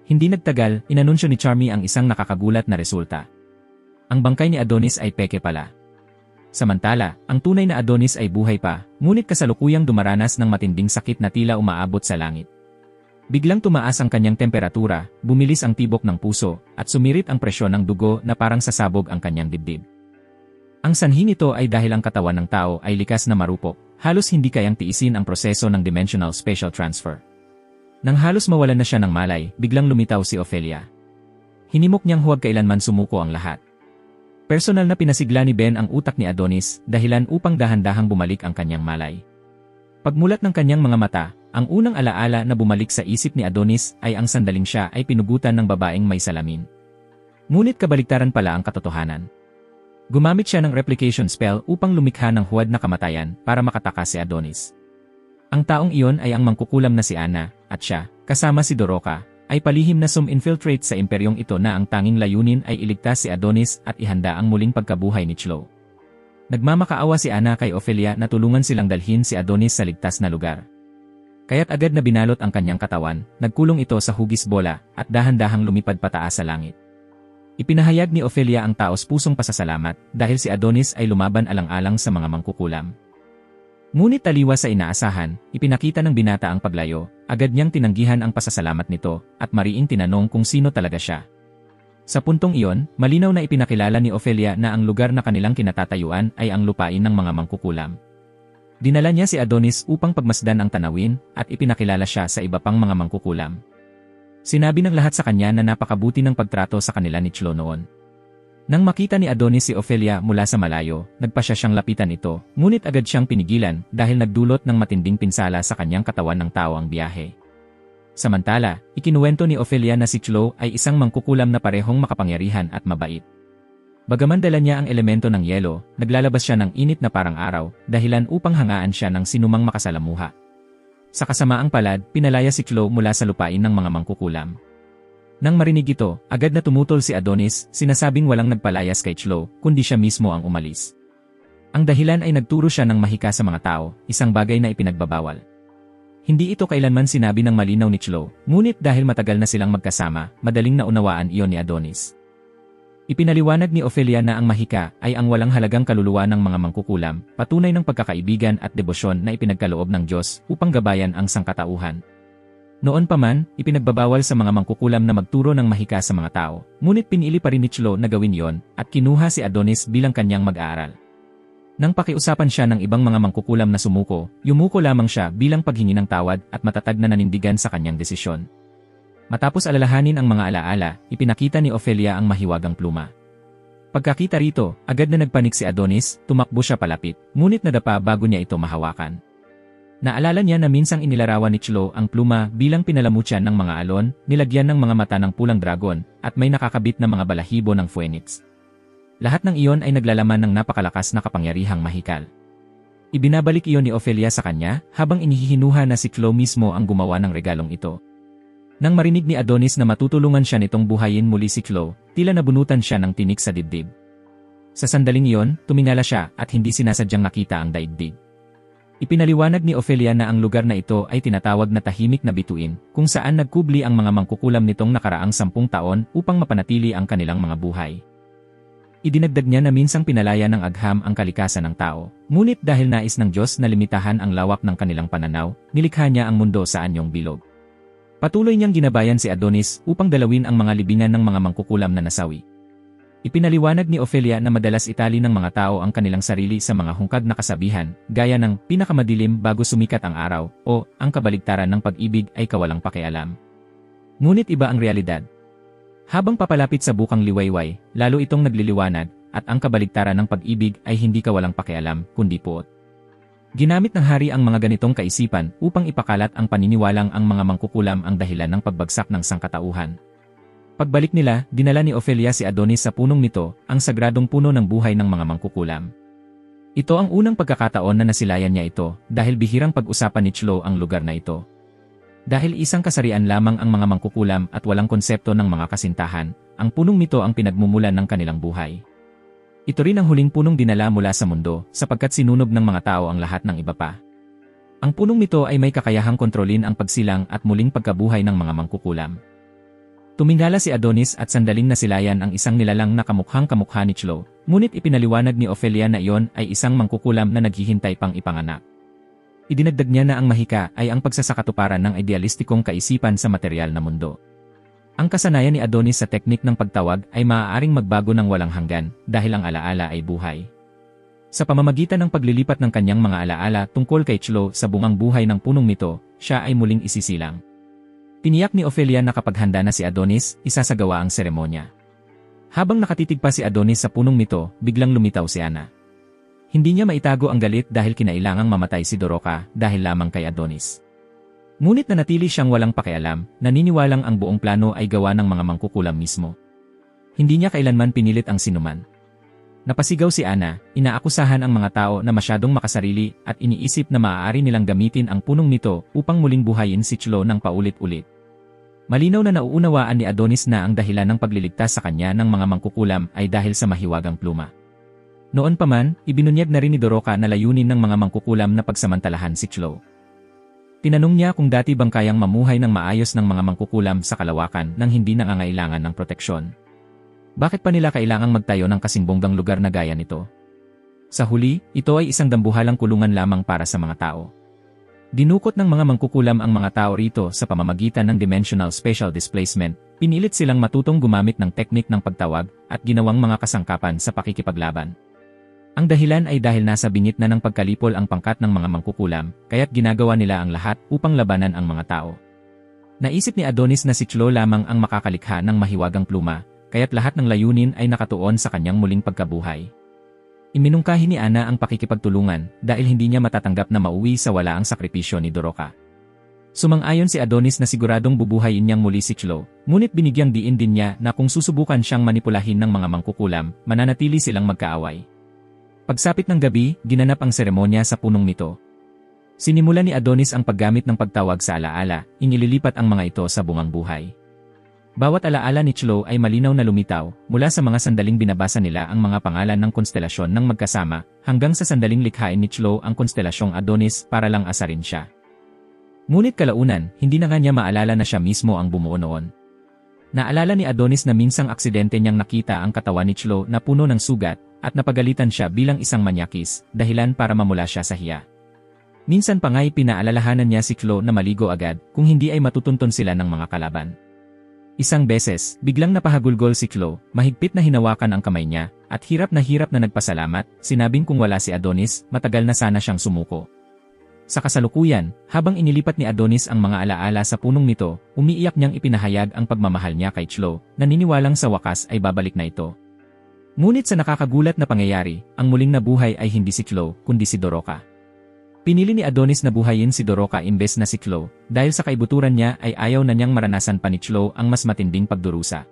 Hindi nagtagal, inanunsyo ni Charmy ang isang nakakagulat na resulta. Ang bangkay ni Adonis ay peke pala. Samantala, ang tunay na Adonis ay buhay pa, ngunit kasalukuyang dumaranas ng matinding sakit na tila umaabot sa langit. Biglang tumaas ang kanyang temperatura, bumilis ang tibok ng puso, at sumirit ang presyon ng dugo na parang sasabog ang kanyang dibdib. Ang sanhi nito ay dahil ang katawan ng tao ay likas na marupok, halos hindi kayang tiisin ang proseso ng dimensional spatial transfer. Nang halos mawalan na siya ng malay, biglang lumitaw si Ophelia. Hinimok niyang huwag kailanman sumuko ang lahat. Personal na pinasigla ni Ben ang utak ni Adonis, dahilan upang dahan-dahang bumalik ang kanyang malay. Pagmulat ng kanyang mga mata, ang unang alaala na bumalik sa isip ni Adonis ay ang sandaling siya ay pinugutan ng babaeng may salamin. Ngunit kabaliktaran pala ang katotohanan. Gumamit siya ng replication spell upang lumikha ng huwad na kamatayan para makatakas si Adonis. Ang taong iyon ay ang mangkukulam na si Ana, at siya, kasama si Doroka, ay palihim na sum-infiltrate sa imperyong ito na ang tanging layunin ay iligtas si Adonis at ihanda ang muling pagkabuhay ni Chlo. Nagmamakaawa si Ana kay Ophelia na tulungan silang dalhin si Adonis sa ligtas na lugar. Kaya't agad na binalot ang kanyang katawan, nagkulong ito sa hugis bola, at dahan-dahang lumipad pataas sa langit. Ipinahayag ni Ophelia ang taos-pusong pasasalamat dahil si Adonis ay lumaban alang-alang sa mga mangkukulam. Ngunit taliwas sa inaasahan, ipinakita ng binata ang paglayo, agad niyang tinanggihan ang pasasalamat nito, at mariing tinanong kung sino talaga siya. Sa puntong iyon, malinaw na ipinakilala ni Ophelia na ang lugar na kanilang kinatatayuan ay ang lupain ng mga mangkukulam. Dinala niya si Adonis upang pagmasdan ang tanawin, at ipinakilala siya sa iba pang mga mangkukulam. Sinabi ng lahat sa kanya na napakabuti ng pagtrato sa kanila ni Chlo noon. Nang makita ni Adonis si Ophelia mula sa malayo, nagpasya siyang lapitan ito, ngunit agad siyang pinigilan dahil nagdulot ng matinding pinsala sa kanyang katawan ng tao ang biyahe. Samantala, ikinuwento ni Ophelia na si Chlo ay isang mangkukulam na parehong makapangyarihan at mabait. Bagaman dala niya ang elemento ng yelo, naglalabas siya ng init na parang araw, dahilan upang hangaan siya ng sinumang makasalamuha. Sa kasamaang palad, pinalaya si Chlo mula sa lupain ng mga mangkukulam. Nang marinig ito, agad na tumutol si Adonis, sinasabing walang nagpalayas kay Chlo, kundi siya mismo ang umalis. Ang dahilan ay nagturo siya ng mahika sa mga tao, isang bagay na ipinagbabawal. Hindi ito kailanman sinabi ng malinaw ni Chlo, ngunit dahil matagal na silang magkasama, madaling naunawaan iyon ni Adonis. Ipinaliwanag ni Ophelia na ang mahika ay ang walang halagang kaluluwa ng mga mangkukulam, patunay ng pagkakaibigan at debosyon na ipinagkaloob ng Diyos upang gabayan ang sangkatauhan. Noon pa man, ipinagbabawal sa mga mangkukulam na magturo ng mahika sa mga tao, ngunit pinili pa rin ni Chlo na gawin yon, at kinuha si Adonis bilang kanyang mag-aaral. Nang pakiusapan siya ng ibang mga mangkukulam na sumuko, yumuko lamang siya bilang paghingi ng tawad at matatag na nanindigan sa kanyang desisyon. Matapos alalahanin ang mga alaala, ipinakita ni Ophelia ang mahiwagang pluma. Pagkakita rito, agad na nagpanik si Adonis, tumakbo siya palapit, ngunit nadapa bago niya ito mahawakan. Naalala niya na minsang inilarawan ni Chlo ang pluma bilang pinalamutyan ng mga alon, nilagyan ng mga mata ng pulang dragon, at may nakakabit na mga balahibo ng phoenix. Lahat ng iyon ay naglalaman ng napakalakas na kapangyarihang mahikal. Ibinabalik iyon ni Ophelia sa kanya, habang inihihinuha na si Chlo mismo ang gumawa ng regalong ito. Nang marinig ni Adonis na matutulungan siya nitong buhayin muli si Chlo, tila nabunutan siya ng tinik sa dibdib. Sa sandaling iyon, tumingala siya at hindi sinasadyang nakita ang daigdig. Ipinaliwanag ni Ophelia na ang lugar na ito ay tinatawag na tahimik na bituin, kung saan nagkubli ang mga mangkukulam nitong nakaraang 10 taon upang mapanatili ang kanilang mga buhay. Idinagdag niya na minsang pinalaya ng agham ang kalikasan ng tao, ngunit dahil nais ng Diyos na limitahan ang lawak ng kanilang pananaw, nilikha niya ang mundo sa anyong bilog. Patuloy niyang ginabayan si Adonis upang dalawin ang mga libingan ng mga mangkukulam na nasawi. Ipinaliwanag ni Ophelia na madalas itali ng mga tao ang kanilang sarili sa mga hungkag na kasabihan, gaya ng pinakamadilim bago sumikat ang araw, o ang kabaligtaran ng pag-ibig ay kawalang pakialam. Ngunit iba ang realidad. Habang papalapit sa bukang liwayway, lalo itong nagliliwanag, at ang kabaligtaran ng pag-ibig ay hindi kawalang pakialam, kundi puot. Ginamit ng hari ang mga ganitong kaisipan upang ipakalat ang paniniwalang ang mga mangkukulam ang dahilan ng pagbagsak ng sangkatauhan. Pagbalik nila, dinala ni Ophelia si Adonis sa punong nito, ang sagradong puno ng buhay ng mga mangkukulam. Ito ang unang pagkakataon na nasilayan niya ito, dahil bihirang pag-usapan ni Chlo ang lugar na ito. Dahil isang kasarian lamang ang mga mangkukulam at walang konsepto ng mga kasintahan, ang punong nito ang pinagmumulan ng kanilang buhay. Ito rin ang huling punong dinala mula sa mundo, sapagkat sinunog ng mga tao ang lahat ng iba pa. Ang punong nito ay may kakayahang kontrolin ang pagsilang at muling pagkabuhay ng mga mangkukulam. Tumingala si Adonis at sandaling nasilayan ang isang nilalang na kamukhang-kamukha ni Chlo, ngunit ipinaliwanag ni Ophelia na iyon ay isang mangkukulam na naghihintay pang ipanganak. Idinagdag niya na ang mahika ay ang pagsasakatuparan ng idealistikong kaisipan sa material na mundo. Ang kasanayan ni Adonis sa teknik ng pagtawag ay maaaring magbago ng walang hanggan dahil ang alaala ay buhay. Sa pamamagitan ng paglilipat ng kanyang mga alaala tungkol kay Chlo sa bungang buhay ng punong nito, siya ay muling isisilang. Tiniyak ni Ophelia na kapag handa na si Adonis, isasagawa ang seremonya. Habang nakatitig pa si Adonis sa punong nito, biglang lumitaw si Ana. Hindi niya maitago ang galit dahil kinailangang mamatay si Doroka dahil lamang kay Adonis. Ngunit nanatili siyang walang pakialam, naniniwalang ang buong plano ay gawa ng mga mangkukulam mismo. Hindi niya kailanman pinilit ang sinuman. Napasigaw si Ana, inaakusahan ang mga tao na masyadong makasarili at iniisip na maaari nilang gamitin ang punong nito upang muling buhayin si Chlo ng paulit-ulit. Malinaw na nauunawaan ni Adonis na ang dahilan ng pagliligtas sa kanya ng mga mangkukulam ay dahil sa mahiwagang pluma. Noon pa man, ibinunyag na rin ni Doroka na layunin ng mga mangkukulam na pagsamantalahan si Chlo. Tinanong niya kung dati bang kayang mamuhay ng maayos ng mga mangkukulam sa kalawakan nang hindi nangangailangan ng proteksyon. Bakit pa nila kailangang magtayo ng kasimbonggang lugar na gaya nito? Sa huli, ito ay isang dambuhalang kulungan lamang para sa mga tao. Dinukot ng mga mangkukulam ang mga tao rito sa pamamagitan ng dimensional spatial displacement, pinilit silang matutong gumamit ng teknik ng pagtawag at ginawang mga kasangkapan sa pakikipaglaban. Ang dahilan ay dahil nasa bingit na ng pagkalipol ang pangkat ng mga mangkukulam, kaya't ginagawa nila ang lahat upang labanan ang mga tao. Naisip ni Adonis na si Chlo lamang ang makakalikha ng mahiwagang pluma, kaya't lahat ng layunin ay nakatuon sa kanyang muling pagkabuhay. Iminungkahi ni Ana ang pakikipagtulungan dahil hindi niya matatanggap na mauwi sa wala ang sakripisyo ni Doroka. Sumang-ayon si Adonis na siguradong bubuhayin niyang muli si Chlo, ngunit binigyang diin din niya na kung susubukan siyang manipulahin ng mga mangkukulam, mananatili silang magkaaway. Pagsapit ng gabi, ginanap ang seremonya sa punong nito. Sinimula ni Adonis ang paggamit ng pagtawag sa alaala, inililipat ang mga ito sa bungang buhay. Bawat alaala ni Chlo ay malinaw na lumitaw, mula sa mga sandaling binabasa nila ang mga pangalan ng konstelasyon ng magkasama, hanggang sa sandaling likhain ni Chlo ang konstelasyong Adonis para lang asarin siya. Ngunit kalaunan, hindi na nga niya maalala na siya mismo ang bumuo noon. Naalala ni Adonis na minsang aksidente niyang nakita ang katawan ni Chlo na puno ng sugat, at napagalitan siya bilang isang manyakis, dahilan para mamula siya sa hiya. Minsan pa nga'y pinaalalahanan niya si Chlo na maligo agad kung hindi ay matutunton sila ng mga kalaban. Isang beses, biglang napahagulgol si Chlo, mahigpit na hinawakan ang kamay niya, at hirap na nagpasalamat, sinabing kung wala si Adonis, matagal na sana siyang sumuko. Sa kasalukuyan, habang inilipat ni Adonis ang mga alaala sa punong nito, umiiyak niyang ipinahayag ang pagmamahal niya kay Chlo, naniniwalang sa wakas ay babalik na ito. Ngunit sa nakakagulat na pangyayari, ang muling nabuhay ay hindi si Chlo, kundi si Doroka. Pinili ni Adonis na buhayin si Doroka imbes na si Chlo, dahil sa kaibuturan niya ay ayaw na niyang maranasan pa ni Chlo ang mas matinding pagdurusa.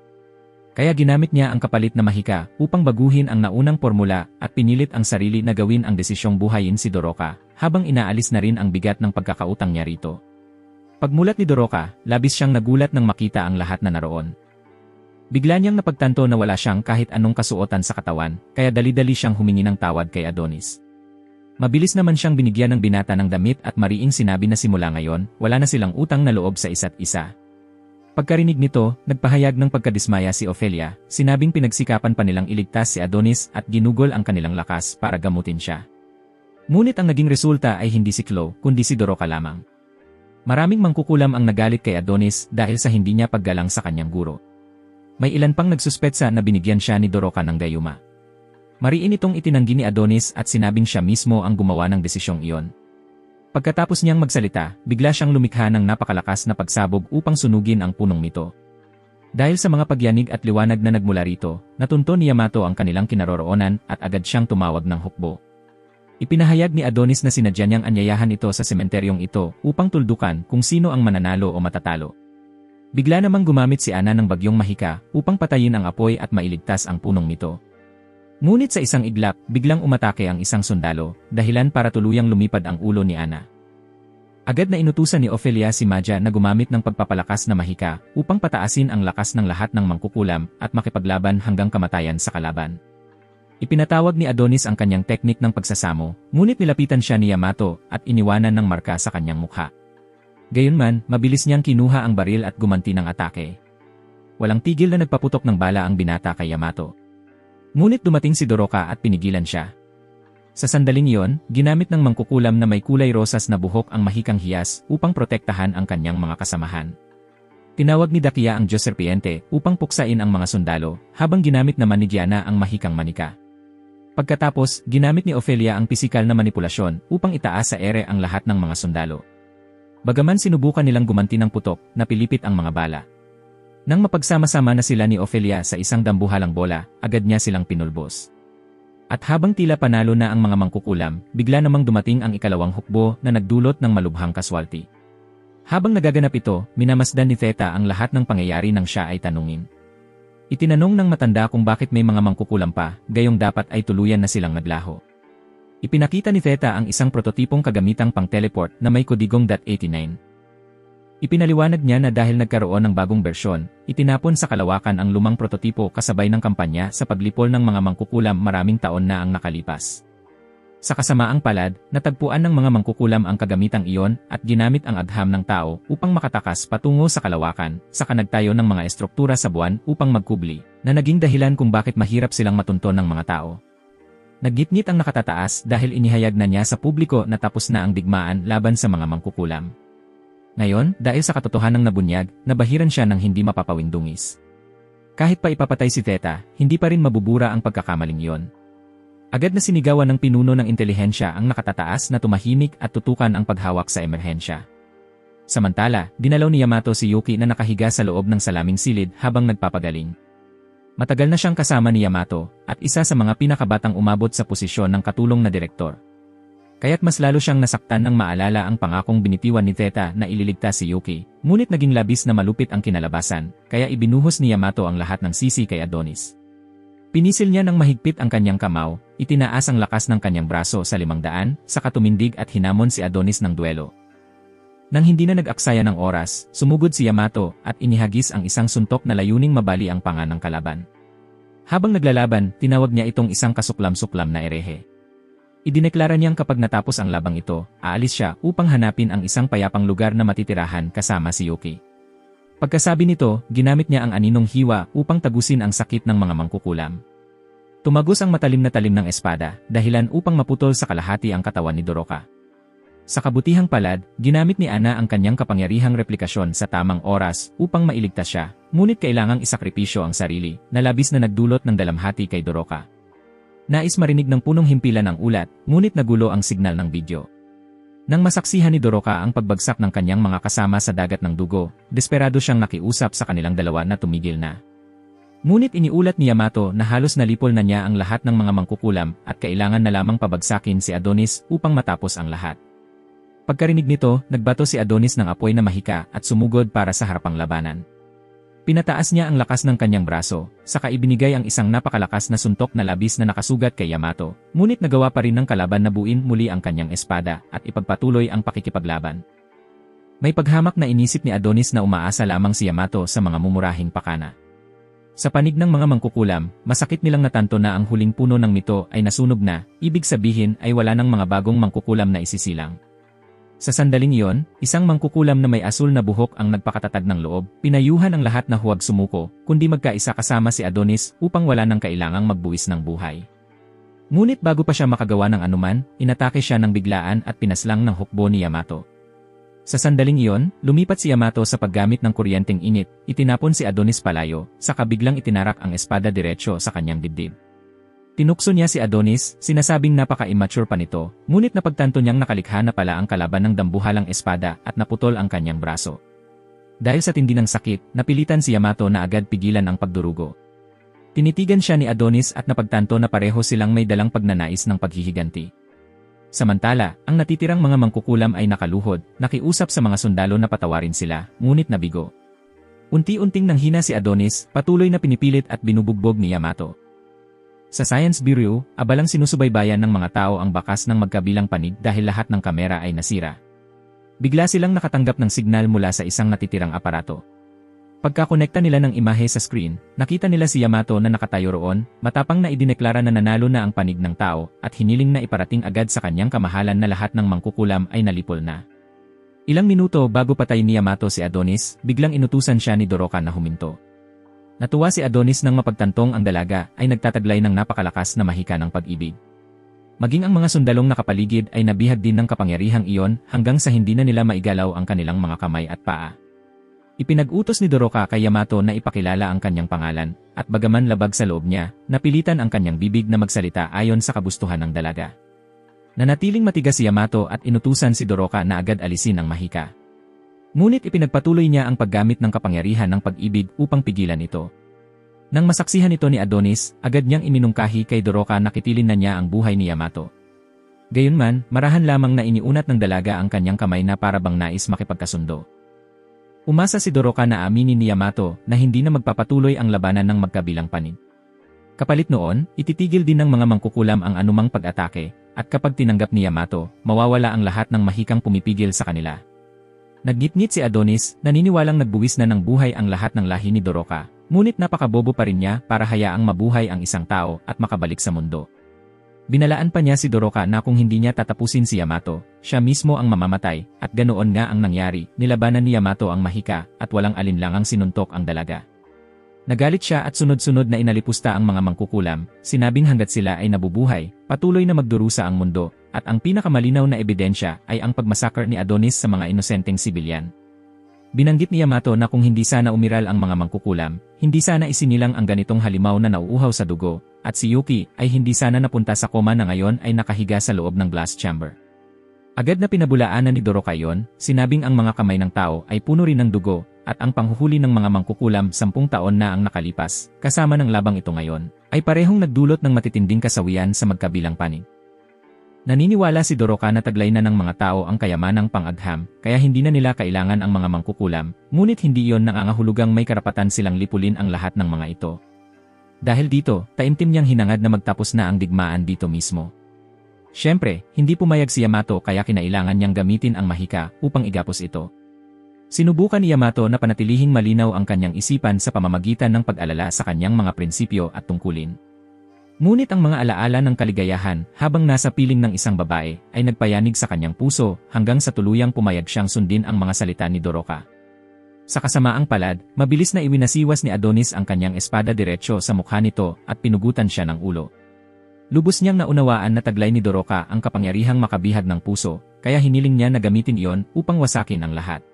Kaya ginamit niya ang kapalit na mahika upang baguhin ang naunang formula at pinilit ang sarili na gawin ang desisyong buhayin si Doroka, habang inaalis na rin ang bigat ng pagkakautang niya rito. Pagmulat ni Doroka, labis siyang nagulat nang makita ang lahat na naroon. Bigla niyang napagtanto na wala siyang kahit anong kasuotan sa katawan, kaya dali-dali siyang humingi ng tawad kay Adonis. Mabilis naman siyang binigyan ng binata ng damit at mariing sinabi na simula ngayon, wala na silang utang na loob sa isa't isa. Pagkarinig nito, nagpahayag ng pagkadismaya si Ophelia, sinabing pinagsikapan pa nilang iligtas si Adonis at ginugol ang kanilang lakas para gamutin siya. Ngunit ang naging resulta ay hindi si Chlo, kundi si Doroka lamang. Maraming mangkukulam ang nagalit kay Adonis dahil sa hindi niya paggalang sa kanyang guro. May ilan pang nagsuspetsa na binigyan siya ni Doroka ng gayuma. Mariin itong itinanggi ni Adonis at sinabing siya mismo ang gumawa ng desisyong iyon. Pagkatapos niyang magsalita, bigla siyang lumikha ng napakalakas na pagsabog upang sunugin ang punong nito. Dahil sa mga pagyanig at liwanag na nagmula rito, natunto ni Yamato ang kanilang kinaroroonan at agad siyang tumawag ng hukbo. Ipinahayag ni Adonis na sinadya niyang anyayahan ito sa sementeryong ito upang tuldukan kung sino ang mananalo o matatalo. Bigla namang gumamit si Ana ng bagyong mahika upang patayin ang apoy at mailigtas ang punong nito. Ngunit sa isang iglap, biglang umatake ang isang sundalo, dahilan para tuluyang lumipad ang ulo ni Ana. Agad na inutusan ni Ophelia si Maja na gumamit ng pagpapalakas na mahika upang pataasin ang lakas ng lahat ng mangkukulam at makipaglaban hanggang kamatayan sa kalaban. Ipinatawag ni Adonis ang kanyang teknik ng pagsasamo, ngunit nilapitan siya ni Yamato at iniwanan ng marka sa kanyang mukha. Gayunman, mabilis niyang kinuha ang baril at gumanti ng atake. Walang tigil na nagpaputok ng bala ang binata kay Yamato. Ngunit dumating si Doroka at pinigilan siya. Sa sandaling iyon, ginamit ng mangkukulam na may kulay rosas na buhok ang mahikang hiyas upang protektahan ang kanyang mga kasamahan. Tinawag ni Dakiya ang Diyos Serpiente upang puksain ang mga sundalo, habang ginamit naman ni Diana ang mahikang manika. Pagkatapos, ginamit ni Ophelia ang pisikal na manipulasyon upang itaas sa ere ang lahat ng mga sundalo. Bagaman sinubukan nilang gumanti ng putok, napilipit ang mga bala. Nang mapagsama-sama na sila ni Ophelia sa isang dambuhalang bola, agad niya silang pinulbos. At habang tila panalo na ang mga mangkukulam, bigla namang dumating ang ikalawang hukbo na nagdulot ng malubhang kaswalti. Habang nagaganap ito, minamasdan ni Theta ang lahat ng pangyayari nang siya ay tanungin. Itinanong ng matanda kung bakit may mga mangkukulam pa, gayong dapat ay tuluyan na silang naglaho. Ipinakita ni Theta ang isang prototipong kagamitang pang-teleport na may kodigong .89. Ipinaliwanag niya na dahil nagkaroon ng bagong bersyon, itinapon sa kalawakan ang lumang prototipo kasabay ng kampanya sa paglipol ng mga mangkukulam maraming taon na ang nakalipas. Sa kasamaang palad, natagpuan ng mga mangkukulam ang kagamitang iyon at ginamit ang agham ng tao upang makatakas patungo sa kalawakan, saka nagtayo ng mga estruktura sa buwan upang magkubli, na naging dahilan kung bakit mahirap silang matunton ng mga tao. Naggitngit ang nakatataas dahil inihayag na niya sa publiko na tapos na ang digmaan laban sa mga mangkukulam. Ngayon, dahil sa katotohanang nabunyag, nabahiran siya ng hindi mapapawing dungis. Kahit pa ipapatay si Theta, hindi pa rin mabubura ang pagkakamaling iyon. Agad na sinigawan ng pinuno ng intelihensya ang nakatataas na tumahimik at tutukan ang paghawak sa emerhensya. Samantala, dinalaw ni Yamato si Yuki na nakahiga sa loob ng salaming silid habang nagpapagaling. Matagal na siyang kasama ni Yamato at isa sa mga pinakabatang umabot sa posisyon ng katulong na direktor. Kaya't mas lalo siyang nasaktan nang maalala ang pangakong binitiwan ni Theta na ililigtas si Yuki, ngunit naging labis na malupit ang kinalabasan, kaya ibinuhos ni Yamato ang lahat ng sisi kay Adonis. Pinisil niya ng mahigpit ang kanyang kamao, itinaas ang lakas ng kanyang braso sa 500, saka tumindig at hinamon si Adonis ng duelo. Nang hindi na nag-aksaya ng oras, sumugod si Yamato at inihagis ang isang suntok na layuning mabali ang panga ng kalaban. Habang naglalaban, tinawag niya itong isang kasuklam-suklam na erehe. Idineklara niyang kapag natapos ang labang ito, aalis siya upang hanapin ang isang payapang lugar na matitirahan kasama si Yuki. Pagkasabi nito, ginamit niya ang aninong hiwa upang tagusin ang sakit ng mga mangkukulam. Tumagos ang matalim na talim ng espada, dahilan upang maputol sa kalahati ang katawan ni Doroka. Sa kabutihang palad, ginamit ni Ana ang kanyang kapangyarihang replikasyon sa tamang oras upang mailigtas siya, ngunit kailangang isakripisyo ang sarili, na labis na nagdulot ng dalamhati kay Doroka. Nais marinig ng punong himpilan ang ulat, ngunit nagulo ang signal ng video. Nang masaksihan ni Doroka ang pagbagsak ng kanyang mga kasama sa dagat ng dugo, desperado siyang nakiusap sa kanilang dalawa na tumigil na. Ngunit iniulat ni Yamato na halos nalipol na niya ang lahat ng mga mangkukulam at kailangan na lamang pabagsakin si Adonis upang matapos ang lahat. Pagkarinig nito, nagbato si Adonis ng apoy na mahika at sumugod para sa harapang labanan. Pinataas niya ang lakas ng kanyang braso, saka ibinigay ang isang napakalakas na suntok na labis na nakasugat kay Yamato, ngunit nagawa pa rin ng kalaban na buuin muli ang kanyang espada at ipagpatuloy ang pakikipaglaban. May paghamak na inisip ni Adonis na umaasa lamang si Yamato sa mga mumurahing pakana. Sa panig ng mga mangkukulam, masakit nilang natanto na ang huling puno ng mito ay nasunog na, ibig sabihin ay wala ng mga bagong mangkukulam na isisilang. Sa sandaling iyon, isang mangkukulam na may asul na buhok ang nagpakatatag ng loob, pinayuhan ang lahat na huwag sumuko, kundi magkaisa kasama si Adonis upang wala nang kailangang magbuwis ng buhay. Ngunit bago pa siya makagawa ng anuman, inatake siya ng biglaan at pinaslang ng hukbo ni Yamato. Sa sandaling iyon, lumipat si Yamato sa paggamit ng kuryenteng init, itinapon si Adonis palayo, saka biglang itinarak ang espada diretsyo sa kanyang dibdib. Tinukso niya si Adonis, sinasabing napaka-immature pa nito, ngunit napagtanto niyang nakalikha na pala ang kalaban ng dambuhalang espada at naputol ang kanyang braso. Dahil sa tindi ng sakit, napilitan si Yamato na agad pigilan ang pagdurugo. Tinitigan siya ni Adonis at napagtanto na pareho silang may dalang pagnanais ng paghihiganti. Samantala, ang natitirang mga mangkukulam ay nakaluhod, nakiusap sa mga sundalo na patawarin sila, ngunit nabigo. Unti-unting nanghina si Adonis, patuloy na pinipilit at binubugbog ni Yamato. Sa Science Bureau, abalang sinusubaybayan ng mga tao ang bakas ng magkabilang panig dahil lahat ng kamera ay nasira. Bigla silang nakatanggap ng signal mula sa isang natitirang aparato. Pagkakonekta nila ng imahe sa screen, nakita nila si Yamato na nakatayo roon, matapang na idineklara na nanalo na ang panig ng tao at hiniling na iparating agad sa kanyang kamahalan na lahat ng mangkukulam ay nalipol na. Ilang minuto bago patay ni Yamato si Adonis, biglang inutusan siya ni Doroka na huminto. Natuwa si Adonis nang mapagtantong ang dalaga ay nagtataglay ng napakalakas na mahika ng pag-ibig. Maging ang mga sundalong nakapaligid ay nabihag din ng kapangyarihang iyon hanggang sa hindi na nila maigalaw ang kanilang mga kamay at paa. Ipinag-utos ni Doroka kay Yamato na ipakilala ang kanyang pangalan, at bagaman labag sa loob niya, napilitan ang kanyang bibig na magsalita ayon sa kagustuhan ng dalaga. Nanatiling matigas si Yamato at inutusan si Doroka na agad alisin ang mahika. Ngunit ipinagpatuloy niya ang paggamit ng kapangyarihan ng pag-ibig upang pigilan ito. Nang masaksihan ito ni Adonis, agad niyang iminungkahi kay Doroka na kitilin na niya ang buhay ni Yamato. Gayunman, marahan lamang na iniunat ng dalaga ang kanyang kamay na para bang nais makipagkasundo. Umasa si Doroka na aminin ni Yamato na hindi na magpapatuloy ang labanan ng magkabilang panig. Kapalit noon, ititigil din ng mga mangkukulam ang anumang pag-atake, at kapag tinanggap ni Yamato, mawawala ang lahat ng mahikang pumipigil sa kanila. Naggitngit si Adonis, naniniwalang nagbuwis na ng buhay ang lahat ng lahi ni Doroka, ngunit napakabobo pa rin niya para hayaang mabuhay ang isang tao at makabalik sa mundo. Binalaan pa niya si Doroka na kung hindi niya tatapusin si Yamato, siya mismo ang mamamatay, at ganoon nga ang nangyari, nilabanan ni Yamato ang mahika, at walang alinlangang sinuntok ang dalaga. Nagalit siya at sunod-sunod na inalipusta ang mga mangkukulam, sinabing hanggat sila ay nabubuhay, patuloy na magdurusa ang mundo, at ang pinakamalinaw na ebidensya ay ang pagmasakar ni Adonis sa mga inosenteng sibilyan. Binanggit ni Yamato na kung hindi sana umiral ang mga mangkukulam, hindi sana isinilang ang ganitong halimaw na nauuhaw sa dugo, at si Yuki ay hindi sana napunta sa koma na ngayon ay nakahiga sa loob ng blast chamber. Agad na pinabulaanan ni Doroka yon, sinabing ang mga kamay ng tao ay puno rin ng dugo, at ang panghuhuli ng mga mangkukulam 10 taon na ang nakalipas, kasama ng labang ito ngayon, ay parehong nagdulot ng matitinding kasawian sa magkabilang panig. Naniniwala si Doroka na taglay na ng mga tao ang kayamanang pang-agham, kaya hindi na nila kailangan ang mga mangkukulam, ngunit hindi iyon nangangahulugang may karapatan silang lipulin ang lahat ng mga ito. Dahil dito, taimtim niyang hinangad na magtapos na ang digmaan dito mismo. Siyempre, hindi pumayag si Yamato kaya kinailangan niyang gamitin ang mahika upang igapos ito. Sinubukan ni Yamato na panatilihing malinaw ang kanyang isipan sa pamamagitan ng pag-alala sa kanyang mga prinsipyo at tungkulin. Ngunit ang mga alaala ng kaligayahan habang nasa piling ng isang babae ay nagpayanig sa kanyang puso hanggang sa tuluyang pumayag siyang sundin ang mga salita ni Doroka. Sa kasamaang palad, mabilis na iwinasiwas ni Adonis ang kanyang espada diretsyo sa mukha nito at pinugutan siya ng ulo. Lubos niyang naunawaan na taglay ni Doroka ang kapangyarihang makabihag ng puso, kaya hiniling niya na gamitin iyon upang wasakin ang lahat.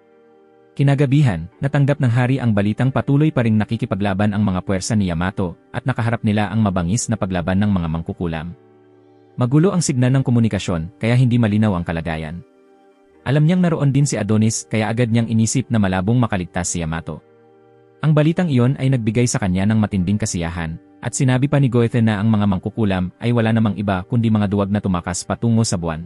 Kinagabihan, natanggap ng hari ang balitang patuloy pa ring nakikipaglaban ang mga puwersa ni Yamato at nakaharap nila ang mabangis na paglaban ng mga mangkukulam. Magulo ang signal ng komunikasyon kaya hindi malinaw ang kalagayan. Alam niyang naroon din si Adonis kaya agad niyang inisip na malabong makaligtas si Yamato. Ang balitang iyon ay nagbigay sa kanya ng matinding kasiyahan, at sinabi pa ni Goethe na ang mga mangkukulam ay wala namang iba kundi mga duwag na tumakas patungo sa buwan.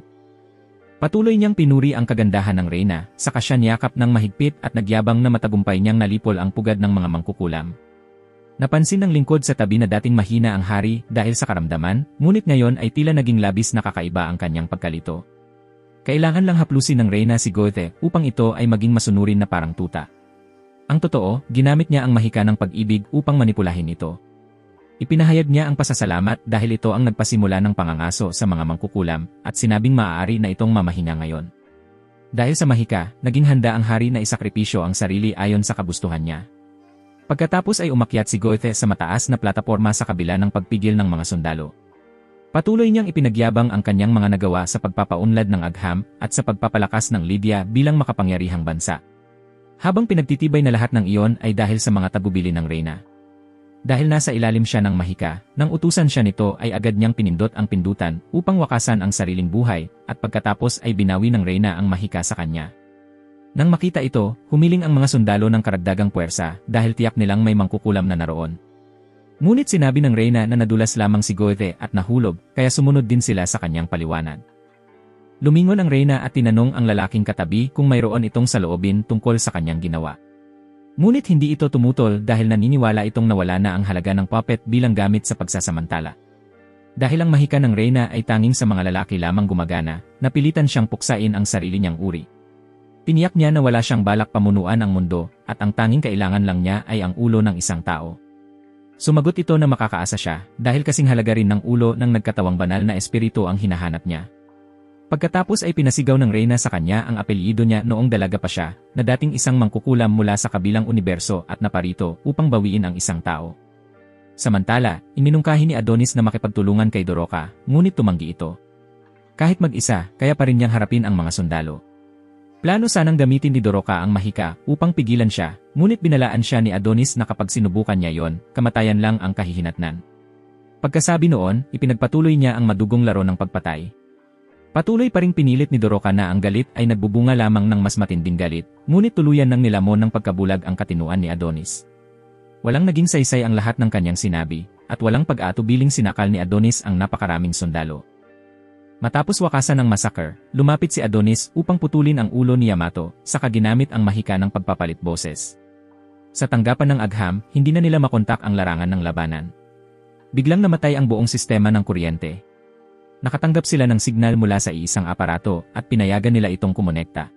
Patuloy niyang pinuri ang kagandahan ng reyna, saka siya niyakap ng mahigpit at nagyabang na matagumpay niyang nalipol ang pugad ng mga mangkukulam. Napansin ng lingkod sa tabi na dating mahina ang hari dahil sa karamdaman, ngunit ngayon ay tila naging labis na kakaiba ang kanyang pagkalito. Kailangan lang haplusin ng reyna si Goethe upang ito ay maging masunurin na parang tuta. Ang totoo, ginamit niya ang mahika ng pag-ibig upang manipulahin ito. Ipinahayag niya ang pasasalamat dahil ito ang nagpasimula ng pangangaso sa mga mangkukulam at sinabing maaari na itong mamahinga ngayon. Dahil sa mahika, naging handa ang hari na isakripisyo ang sarili ayon sa kagustuhan niya. Pagkatapos ay umakyat si Goethe sa mataas na plataporma sa kabila ng pagpigil ng mga sundalo. Patuloy niyang ipinagyabang ang kanyang mga nagawa sa pagpapaunlad ng agham at sa pagpapalakas ng Lydia bilang makapangyarihang bansa. Habang pinagtitibay na lahat ng iyon ay dahil sa mga tagubilin ng reyna. Dahil nasa ilalim siya ng mahika, nang utusan siya nito ay agad niyang pinindot ang pindutan upang wakasan ang sariling buhay at pagkatapos ay binawi ng reyna ang mahika sa kanya. Nang makita ito, humiling ang mga sundalo ng karagdagang puwersa dahil tiyak nilang may mangkukulam na naroon. Ngunit sinabi ng reyna na nadulas lamang si Goethe at nahulog, kaya sumunod din sila sa kanyang paliwanag. Lumingon ang reyna at tinanong ang lalaking katabi kung mayroon itong saloobin tungkol sa kanyang ginawa. Ngunit hindi ito tumutol dahil naniniwala itong nawala na ang halaga ng puppet bilang gamit sa pagsasamantala. Dahil ang mahika ng reyna ay tanging sa mga lalaki lamang gumagana, napilitan siyang puksain ang sarili niyang uri. Tiniyak niya na wala siyang balak pamunuan ang mundo at ang tanging kailangan lang niya ay ang ulo ng isang tao. Sumagot ito na makakaasa siya dahil kasing halaga rin ng ulo ng nagkatawang banal na espiritu ang hinahanap niya. Pagkatapos ay pinasigaw ng reyna sa kanya ang apelyido niya noong dalaga pa siya na dating isang mangkukulam mula sa kabilang universo at naparito upang bawiin ang isang tao. Samantala, iminungkahi ni Adonis na makipagtulungan kay Doroka, ngunit tumanggi ito. Kahit mag-isa, kaya pa rin niyang harapin ang mga sundalo. Plano sanang gamitin ni Doroka ang mahika upang pigilan siya, ngunit binalaan siya ni Adonis na kapag sinubukan niya yon, kamatayan lang ang kahihinatnan. Pagkasabi noon, ipinagpatuloy niya ang madugong laro ng pagpatay. Patuloy pa ring pinilit ni Doroka na ang galit ay nagbubunga lamang ng mas matinding galit, ngunit tuluyan ng nilamon ng pagkabulag ang katinuan ni Adonis. Walang naging saysay ang lahat ng kanyang sinabi, at walang pag-aatubiling sinakal ni Adonis ang napakaraming sundalo. Matapos wakasan ng massacre, lumapit si Adonis upang putulin ang ulo ni Yamato, saka ginamit ang mahika ng pagpapalit boses. Sa tanggapan ng agham, hindi na nila makontak ang larangan ng labanan. Biglang namatay ang buong sistema ng kuryente. Nakatanggap sila ng signal mula sa isang aparato at pinayagan nila itong kumonekta.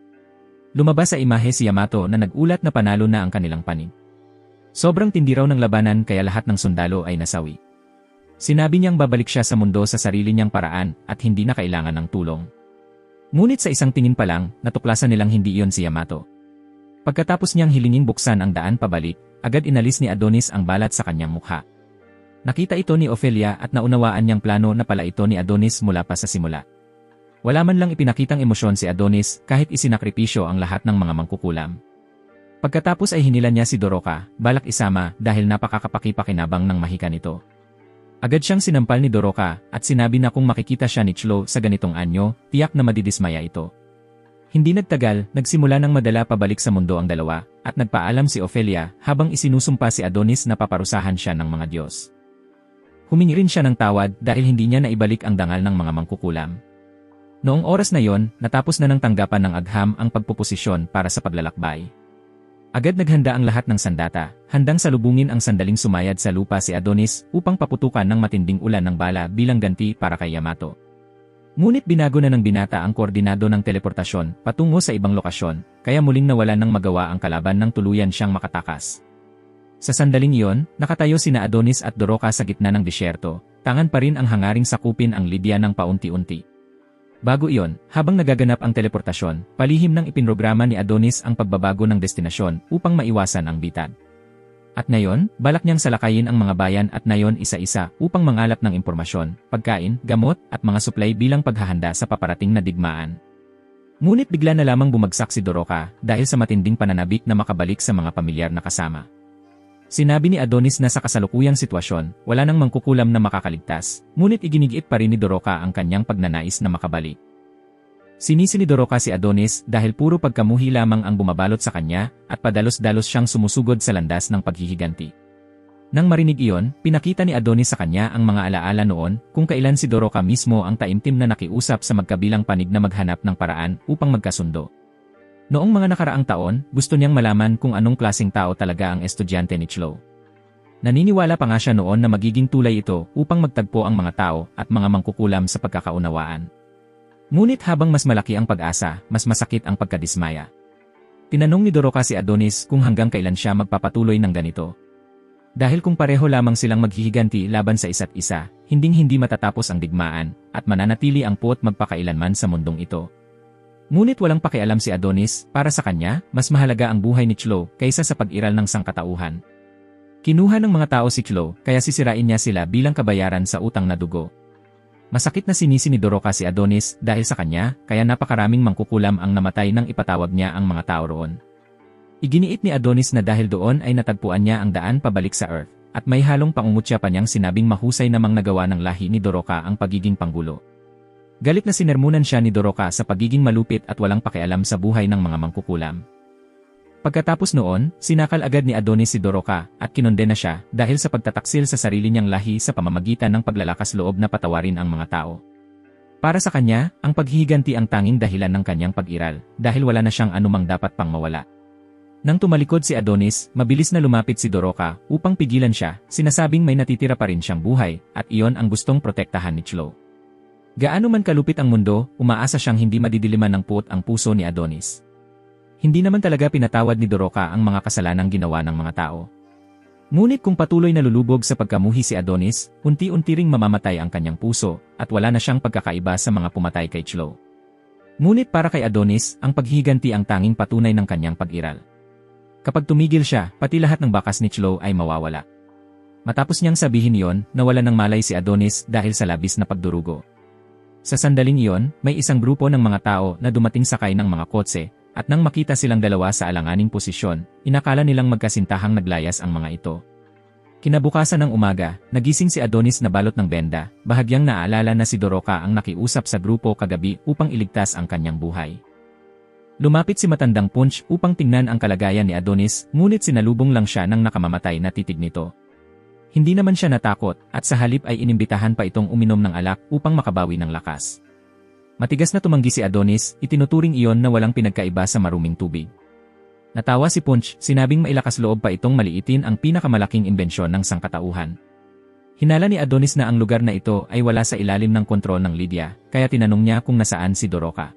Lumabas sa imahe si Yamato na nagulat na panalo na ang kanilang panig. Sobrang tindi raw ng labanan kaya lahat ng sundalo ay nasawi. Sinabi niyang babalik siya sa mundo sa sarili niyang paraan at hindi na kailangan ng tulong. Ngunit sa isang tingin pa lang, natuklasan nilang hindi iyon si Yamato. Pagkatapos niyang hilingin buksan ang daan pabalik, agad inalis ni Adonis ang balat sa kanyang mukha. Nakita ito ni Ophelia at naunawaan niyang plano na pala ito ni Adonis mula pa sa simula. Wala man lang ipinakitang emosyon si Adonis kahit isinakripisyo ang lahat ng mga mangkukulam. Pagkatapos ay hinila niya si Doroka, balak isama dahil napakakapakipakinabang ng mahika nito. Agad siyang sinampal ni Doroka at sinabi na kung makikita siya ni Chlo sa ganitong anyo, tiyak na madidismaya ito. Hindi nagtagal, nagsimula ng madala pabalik sa mundo ang dalawa, at nagpaalam si Ophelia habang isinusumpa si Adonis na paparusahan siya ng mga Diyos. Humingi rin siya ng tawad dahil hindi niya naibalik ang dangal ng mga mangkukulam. Noong oras na yon, natapos na ng tanggapan ng agham ang pagpuposisyon para sa paglalakbay. Agad naghanda ang lahat ng sandata, handang salubungin ang sandaling sumayad sa lupa si Adonis upang paputukan ng matinding ulan ng bala bilang ganti para kay Yamato. Ngunit binago na ng binata ang koordinado ng teleportasyon patungo sa ibang lokasyon, kaya muling nawalan ng magawa ang kalaban nang tuluyan siyang makatakas. Sa sandaling iyon, nakatayo sina Adonis at Doroka sa gitna ng disyerto, tangan pa rin ang hangaring sakupin ang Lydia ng paunti-unti. Bago iyon, habang nagaganap ang teleportasyon, palihim nang ipinrograma ni Adonis ang pagbabago ng destinasyon upang maiwasan ang bitag. At ngayon, balak niyang salakayin ang mga bayan at nayon isa-isa upang mangalap ng impormasyon, pagkain, gamot at mga suplay bilang paghahanda sa paparating na digmaan. Ngunit bigla na lamang bumagsak si Doroka dahil sa matinding pananabik na makabalik sa mga pamilyar na kasama. Sinabi ni Adonis na sa kasalukuyang sitwasyon, wala nang mangkukulam na makakaligtas, ngunit iginigiit pa rin ni Doroka ang kanyang pagnanais na makabalik. Sinisi ni Doroka si Adonis dahil puro pagkamuhi lamang ang bumabalot sa kanya at padalos-dalos siyang sumusugod sa landas ng paghihiganti. Nang marinig iyon, pinakita ni Adonis sa kanya ang mga alaala noon kung kailan si Doroka mismo ang taimtim na nakiusap sa magkabilang panig na maghanap ng paraan upang magkasundo. Noong mga nakaraang taon, gusto niyang malaman kung anong klaseng tao talaga ang estudyante ni Chlo. Naniniwala pa nga siya noon na magiging tulay ito upang magtagpo ang mga tao at mga mangkukulam sa pagkakaunawaan. Ngunit habang mas malaki ang pag-asa, mas masakit ang pagkadismaya. Tinanong ni Doroka si Adonis kung hanggang kailan siya magpapatuloy ng ganito. Dahil kung pareho lamang silang maghihiganti laban sa isa't isa, hinding-hindi matatapos ang digmaan at mananatili ang puot magpakailanman sa mundong ito. Ngunit walang pakialam si Adonis, para sa kanya, mas mahalaga ang buhay ni Chlo kaysa sa pag-iral ng sangkatauhan. Kinuha ng mga tao si Chlo, kaya sisirain niya sila bilang kabayaran sa utang na dugo. Masakit na sinisi ni Doroka si Adonis dahil sa kanya, kaya napakaraming mangkukulam ang namatay nang ipatawag niya ang mga tao roon. Iginiit ni Adonis na dahil doon ay natagpuan niya ang daan pabalik sa Earth, at may halong pangungutya pa niyang sinabing mahusay namang nagawa ng lahi ni Doroka ang pagiging panggulo. Galit na sinermunan siya ni Doroka sa pagiging malupit at walang pakialam sa buhay ng mga mangkukulam. Pagkatapos noon, sinakal agad ni Adonis si Doroka at kinondena siya dahil sa pagtataksil sa sarili niyang lahi sa pamamagitan ng paglalakas loob na patawarin ang mga tao. Para sa kanya, ang paghihiganti ang tanging dahilan ng kanyang pag-iral dahil wala na siyang anumang dapat pang mawala. Nang tumalikod si Adonis, mabilis na lumapit si Doroka upang pigilan siya, sinasabing may natitira pa rin siyang buhay at iyon ang gustong protektahan ni Chlo. Gaano man kalupit ang mundo, umaasa siyang hindi madidiliman ng puot ang puso ni Adonis. Hindi naman talaga pinatawad ni Doroka ang mga kasalanang ginawa ng mga tao. Ngunit kung patuloy na lulubog sa pagkamuhi si Adonis, unti-unti ring mamamatay ang kanyang puso at wala na siyang pagkakaiba sa mga pumatay kay Chlo. Ngunit para kay Adonis, ang paghihiganti ang tanging patunay ng kanyang pag-iral. Kapag tumigil siya, pati lahat ng bakas ni Chlo ay mawawala. Matapos niyang sabihin yon, nawala ng malay si Adonis dahil sa labis na pagdurugo. Sa sandaling iyon, may isang grupo ng mga tao na dumating sakay ng mga kotse, at nang makita silang dalawa sa alanganing posisyon, inakala nilang magkasintahang naglayas ang mga ito. Kinabukasan ng umaga, nagising si Adonis na balot ng benda, bahagyang naaalala na si Doroka ang nakiusap sa grupo kagabi upang iligtas ang kanyang buhay. Lumapit si matandang Punch upang tingnan ang kalagayan ni Adonis, ngunit sinalubong lang siya ng nakamamatay na titig nito. Hindi naman siya natakot at sa halip ay inimbitahan pa itong uminom ng alak upang makabawi ng lakas. Matigas na tumanggi si Adonis, itinuturing iyon na walang pinagkaiba sa maruming tubig. Natawa si Punch, sinabing mailakas loob pa itong maliitin ang pinakamalaking imbensyon ng sangkatauhan. Hinala ni Adonis na ang lugar na ito ay wala sa ilalim ng kontrol ng Lydia, kaya tinanong niya kung nasaan si Doroka.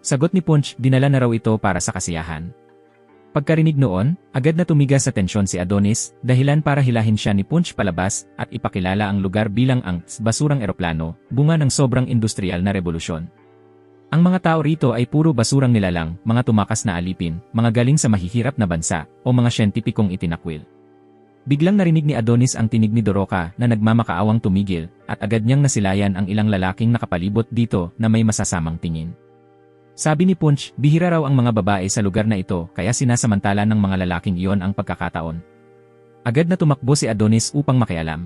Sagot ni Punch, dinala na raw ito para sa kasiyahan. Pagkarinig noon, agad na tumigas sa tensyon si Adonis, dahilan para hilahin siya ni Punch palabas at ipakilala ang lugar bilang ang basurang eroplano, bunga ng sobrang industrial na revolusyon. Ang mga tao rito ay puro basurang nilalang, mga tumakas na alipin, mga galing sa mahihirap na bansa, o mga siyentipikong itinakwil. Biglang narinig ni Adonis ang tinig ni Doroka na nagmamakaawang tumigil, at agad niyang nasilayan ang ilang lalaking nakapalibot dito na may masasamang tingin. Sabi ni Punch, bihira raw ang mga babae sa lugar na ito kaya sinasamantala ng mga lalaking iyon ang pagkakataon. Agad na tumakbo si Adonis upang makialam.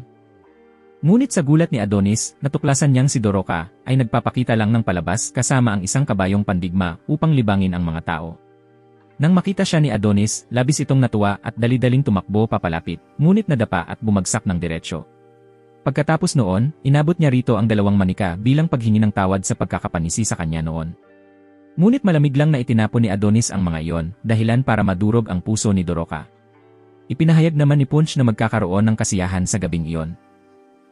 Ngunit sa gulat ni Adonis, natuklasan niyang si Doroka ay nagpapakita lang ng palabas kasama ang isang kabayong pandigma upang libangin ang mga tao. Nang makita siya ni Adonis, labis itong natuwa at dali-daling tumakbo papalapit, ngunit nadapa at bumagsak ng diretsyo. Pagkatapos noon, inabot niya rito ang dalawang manika bilang paghingi ng tawad sa pagkakapanisi sa kanya noon. Ngunit malamig lang na itinapon ni Adonis ang mga iyon, dahilan para madurog ang puso ni Doroka. Ipinahayag naman ni Punch na magkakaroon ng kasiyahan sa gabing iyon.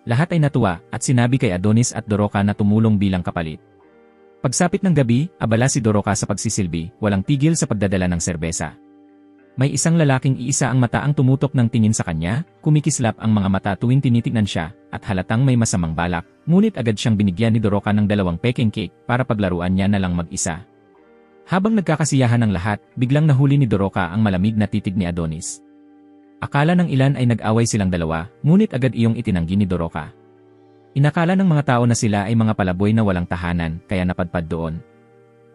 Lahat ay natuwa at sinabi kay Adonis at Doroka na tumulong bilang kapalit. Pagsapit ng gabi, abala si Doroka sa pagsisilbi, walang tigil sa pagdadala ng serbesa. May isang lalaking iisa ang mata ang tumutok ng tingin sa kanya, kumikislap ang mga mata tuwing tinitignan siya, at halatang may masamang balak, ngunit agad siyang binigyan ni Doroka ng 2 peking cake para paglaruan niya na lang mag-isa. Habang nagkakasiyahan ng lahat, biglang nahuli ni Doroka ang malamig na titig ni Adonis. Akala ng ilan ay nag-away silang dalawa, ngunit agad iyong itinanggi ni Doroka. Inakala ng mga tao na sila ay mga palaboy na walang tahanan, kaya napadpad doon.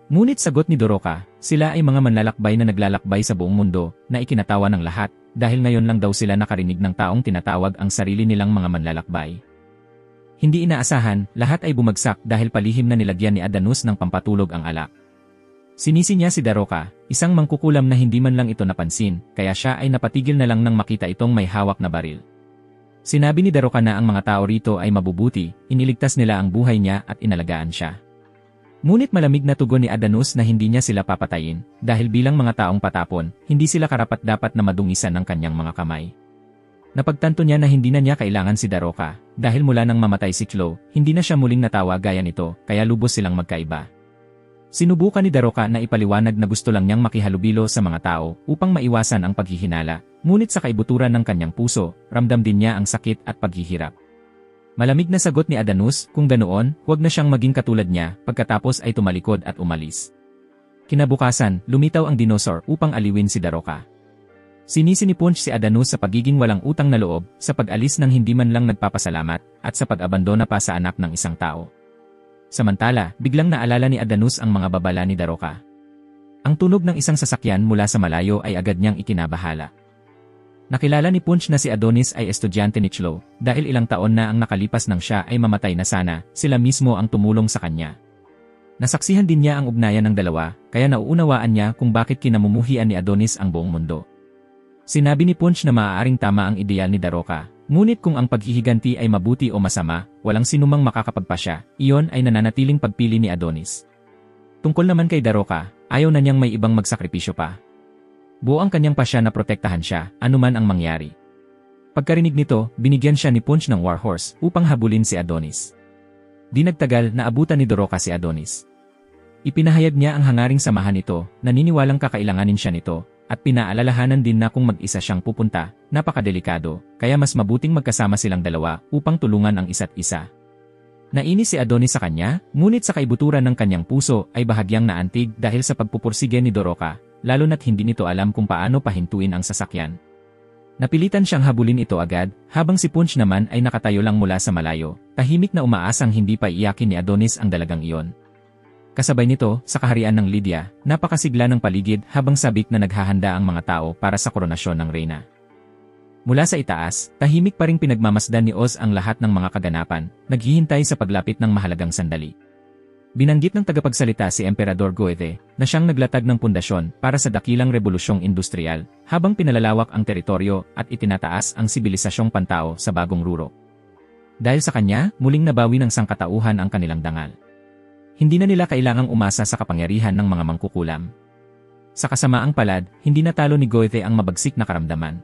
Ngunit sagot ni Doroka, sila ay mga manlalakbay na naglalakbay sa buong mundo, na ikinatawa ng lahat, dahil ngayon lang daw sila nakarinig ng taong tinatawag ang sarili nilang mga manlalakbay. Hindi inaasahan, lahat ay bumagsak dahil palihim na nilagyan ni Adanus ng pampatulog ang alak. Sinisi niya si Doroka, isang mangkukulam na hindi man lang ito napansin, kaya siya ay napatigil na lang nang makita itong may hawak na baril. Sinabi ni Doroka na ang mga tao rito ay mabubuti, iniligtas nila ang buhay niya at inalagaan siya. Ngunit malamig na tugon ni Adanus na hindi niya sila papatayin, dahil bilang mga taong patapon, hindi sila karapat-dapat na madungisan ng kanyang mga kamay. Napagtanto niya na hindi na niya kailangan si Doroka, dahil mula nang mamatay si Chloe, hindi na siya muling natawa gaya nito, kaya lubos silang magkaiba. Sinubukan ni Doroka na ipaliwanag na gusto lang niyang makihalubilo sa mga tao upang maiwasan ang paghihinala, ngunit sa kaibuturan ng kanyang puso, ramdam din niya ang sakit at paghihirap. Malamig na sagot ni Adanus, kung ganoon, huwag na siyang maging katulad niya, pagkatapos ay tumalikod at umalis. Kinabukasan, lumitaw ang dinosaur upang aliwin si Doroka. Sinisi ni Punch si Adanus sa pagiging walang utang na loob, sa pag-alis ng hindi man lang nagpapasalamat, at sa pag-abandona pa sa anak ng isang tao. Samantala, biglang naalala ni Adanus ang mga babala ni Doroka. Ang tunog ng isang sasakyan mula sa malayo ay agad niyang ikinabahala. Nakilala ni Punch na si Adonis ay estudyante ni Chloe, dahil ilang taon na ang nakalipas nang siya ay mamatay na sana, sila mismo ang tumulong sa kanya. Nasaksihan din niya ang ugnayan ng dalawa, kaya nauunawaan niya kung bakit kinamumuhian ni Adonis ang buong mundo. Sinabi ni Punch na maaaring tama ang ideal ni Doroka, ngunit kung ang paghihiganti ay mabuti o masama, walang sinumang makakapagpasya, iyon ay nananatiling pagpili ni Adonis. Tungkol naman kay Doroka, ayaw na niyang may ibang magsakripisyo pa. Buo ang kanyang pasya na protektahan siya, anuman ang mangyari. Pagkarinig nito, binigyan siya ni Punch ng warhorse upang habulin si Adonis. Di nagtagal, naabutan ni Doroka si Adonis. Ipinahayag niya ang hangaring samahan nito, naniniwalang kakailanganin siya nito, at pinaalalahanan din na kung mag-isa siyang pupunta, napakadelikado, kaya mas mabuting magkasama silang dalawa upang tulungan ang isa't isa. Nainis si Adonis sa kanya, ngunit sa kaibuturan ng kanyang puso ay bahagyang naantig dahil sa pagpupursige ni Doroka, lalo na't hindi nito alam kung paano pahintuin ang sasakyan. Napilitan siyang habulin ito agad, habang si Punch naman ay nakatayo lang mula sa malayo, tahimik na umaasang hindi pa iyakin ni Adonis ang dalagang iyon. Kasabay nito, sa kaharian ng Lydia, napakasigla ng paligid habang sabik na naghahanda ang mga tao para sa koronasyon ng reyna. Mula sa itaas, tahimik pa ring pinagmamasdan ni Oz ang lahat ng mga kaganapan, naghihintay sa paglapit ng mahalagang sandali. Binanggit ng tagapagsalita si Emperador Goethe na siyang naglatag ng pundasyon para sa dakilang rebolusyong industrial habang pinalalawak ang teritoryo at itinataas ang sibilisasyong pantao sa bagong rurok. Dahil sa kanya, muling nabawi ng sangkatauhan ang kanilang dangal. hindi na nila kailangang umasa sa kapangyarihan ng mga mangkukulam. Sa kasamaang palad, hindi natalo ni Goethe ang mabagsik na karamdaman.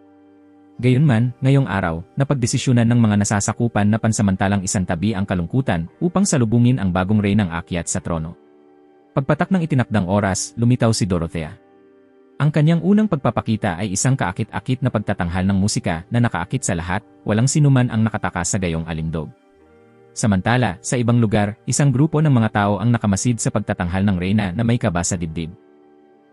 Gayunman, ngayong araw, napagdesisyonan ng mga nasasakupan na pansamantalang isantabi ang kalungkutan upang salubungin ang bagong reynang aakyat sa trono. Pagpatak ng itinakdang oras, lumitaw si Dorothea. Ang kanyang unang pagpapakita ay isang kaakit-akit na pagtatanghal ng musika na nakaakit sa lahat, walang sinuman ang nakatakas sa gayong alindog. Samantala, sa ibang lugar, isang grupo ng mga tao ang nakamasid sa pagtatanghal ng reyna na may kaba sa dibdib.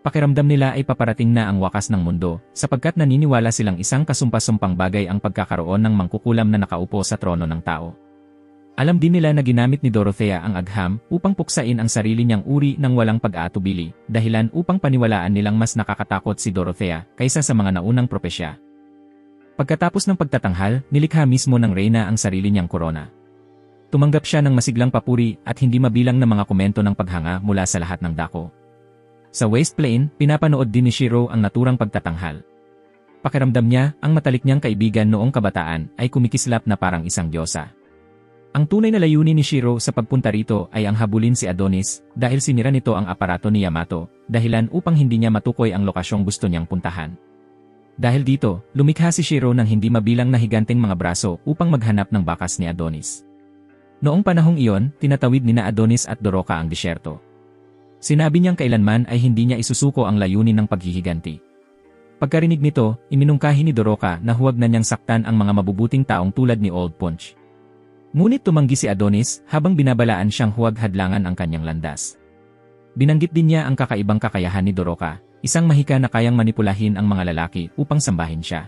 Pakiramdam nila ay paparating na ang wakas ng mundo, sapagkat naniniwala silang isang kasumpa-sumpang bagay ang pagkakaroon ng mangkukulam na nakaupo sa trono ng tao. Alam din nila na ginamit ni Dorothea ang agham upang puksain ang sarili niyang uri ng walang pag-aatubili, dahilan upang paniwalaan nilang mas nakakatakot si Dorothea kaysa sa mga naunang propesya. Pagkatapos ng pagtatanghal, nilikha mismo ng reyna ang sarili niyang korona. Tumanggap siya ng masiglang papuri at hindi mabilang na mga komento ng paghanga mula sa lahat ng dako. Sa Waste Plain, pinapanood din ni Shiro ang naturang pagtatanghal. Pakiramdam niya, ang matalik niyang kaibigan noong kabataan ay kumikislap na parang isang diyosa. Ang tunay na layunin ni Shiro sa pagpunta rito ay ang habulin si Adonis dahil sinira nito ang aparato ni Yamato, dahilan upang hindi niya matukoy ang lokasyong gusto niyang puntahan. Dahil dito, lumikha si Shiro ng hindi mabilang na higanteng mga braso upang maghanap ng bakas ni Adonis. Noong panahong iyon, tinatawid nina Adonis at Doroka ang disyerto. Sinabi niyang kailanman ay hindi niya isusuko ang layunin ng paghihiganti. Pagkarinig nito, iminungkahi ni Doroka na huwag na niyang saktan ang mga mabubuting taong tulad ni Old Punch. Ngunit tumanggi si Adonis habang binabalaan siyang huwag hadlangan ang kanyang landas. Binanggit din niya ang kakaibang kakayahan ni Doroka, isang mahika na kayang manipulahin ang mga lalaki upang sambahin siya.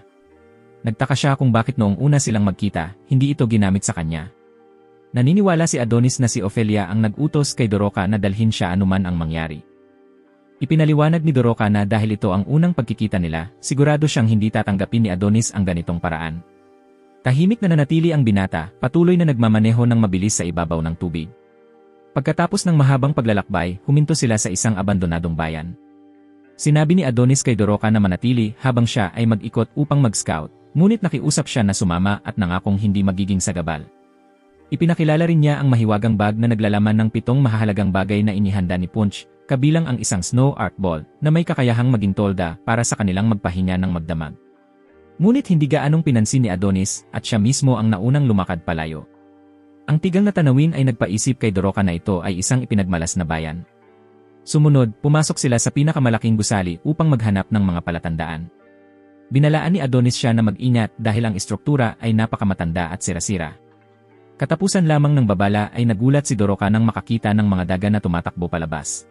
Nagtaka siya kung bakit noong una silang magkita, hindi ito ginamit sa kanya. Naniniwala si Adonis na si Ophelia ang nag-utos kay Doroka na dalhin siya anuman ang mangyari. Ipinaliwanag ni Doroka na dahil ito ang unang pagkikita nila, sigurado siyang hindi tatanggapin ni Adonis ang ganitong paraan. Tahimik na nanatili ang binata, patuloy na nagmamaneho ng mabilis sa ibabaw ng tubig. Pagkatapos ng mahabang paglalakbay, huminto sila sa isang abandonadong bayan. Sinabi ni Adonis kay Doroka na manatili habang siya ay mag-ikot upang mag-scout, ngunit nakiusap siya na sumama at nangakong hindi magiging sagabal. Ipinakilala rin niya ang mahiwagang bag na naglalaman ng 7 mahahalagang bagay na inihanda ni Punch, kabilang ang isang snow art ball na may kakayahang maging tolda para sa kanilang magpahinga ng magdamag. Ngunit hindi gaanong pinansin ni Adonis at siya mismo ang naunang lumakad palayo. Ang tigang na tanawin ay nagpaisip kay Doroka na ito ay isang ipinagmalas na bayan. Sumunod, pumasok sila sa pinakamalaking gusali upang maghanap ng mga palatandaan. Binalaan ni Adonis siya na mag-ingat dahil ang istruktura ay napakamatanda at sira-sira. Katapusan lamang ng babala ay nagulat si Doroka nang makakita ng mga daga na tumatakbo palabas.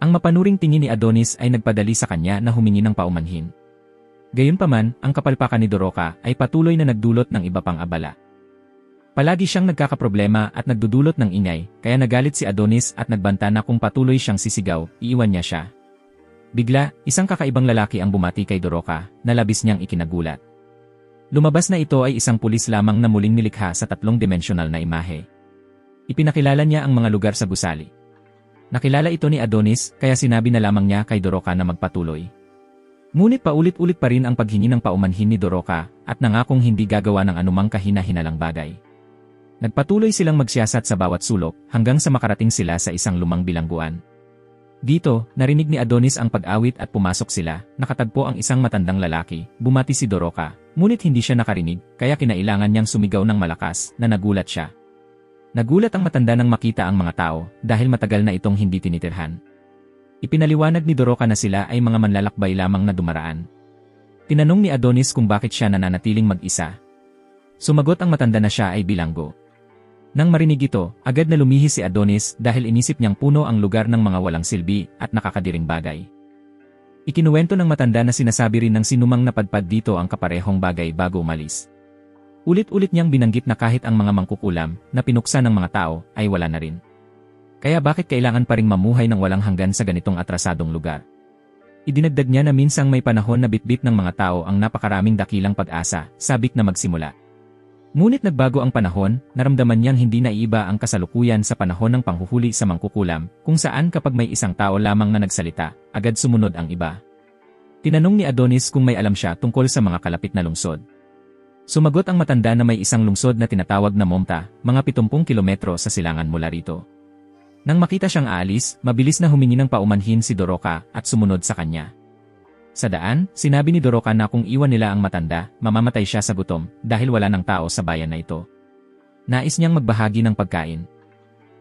Ang mapanuring tingin ni Adonis ay nagpadali sa kanya na humingi ng paumanhin. Gayunpaman, ang kapalpakan ni Doroka ay patuloy na nagdulot ng iba pang abala. Palagi siyang nagkakaproblema at nagdudulot ng ingay, kaya nagalit si Adonis at nagbanta na kung patuloy siyang sisigaw, iiwan niya siya. Bigla, isang kakaibang lalaki ang bumati kay Doroka, na labis niyang ikinagulat. Lumabas na ito ay isang pulis lamang na muling nilikha sa 3-dimensional na imahe. Ipinakilala niya ang mga lugar sa gusali. Nakilala ito ni Adonis, kaya sinabi na lamang niya kay Doroka na magpatuloy. Ngunit paulit-ulit pa rin ang paghingi ng paumanhin ni Doroka at nangakong hindi gagawa ng anumang kahina-hinalang bagay. Nagpatuloy silang magsiyasat sa bawat sulok hanggang sa makarating sila sa isang lumang bilangguan. Dito, narinig ni Adonis ang pag-awit at pumasok sila, nakatagpo ang isang matandang lalaki, bumati si Doroka, ngunit hindi siya nakarinig kaya kinailangan niyang sumigaw ng malakas na nagulat siya. Nagulat ang matanda nang makita ang mga tao dahil matagal na itong hindi tinitirhan. Ipinaliwanag ni Doroka na sila ay mga manlalakbay lamang na dumaraan. Tinanong ni Adonis kung bakit siya nananatiling mag-isa. Sumagot ang matanda na siya ay bilanggo. Nang marinig ito, agad na lumihis si Adonis dahil inisip niyang puno ang lugar ng mga walang silbi at nakakadiring bagay. Ikinuwento ng matanda na sinasabi rin ng sinumang napadpad dito ang kaparehong bagay bago umalis. Ulit-ulit niyang binanggit na kahit ang mga mangkukulam na pinuksa ng mga tao ay wala na rin. Kaya bakit kailangan pa ring mamuhay ng walang hanggan sa ganitong atrasadong lugar? Idinagdag niya na minsang may panahon na bitbit ng mga tao ang napakaraming dakilang pag-asa, sabik na magsimula. Ngunit nagbago ang panahon, naramdaman niyang hindi naiiba ang kasalukuyan sa panahon ng panghuhuli sa mangkukulam, kung saan kapag may isang tao lamang na nagsalita, agad sumunod ang iba. Tinanong ni Adonis kung may alam siya tungkol sa mga kalapit na lungsod. Sumagot ang matanda na may isang lungsod na tinatawag na Momta, mga 70 kilometro sa silangan mula rito. Nang makita siyang aalis, mabilis na humingi ng paumanhin si Doroka at sumunod sa kanya. Sa daan, sinabi ni Doroka na kung iwan nila ang matanda, mamamatay siya sa gutom dahil wala ng tao sa bayan na ito. Nais niyang magbahagi ng pagkain.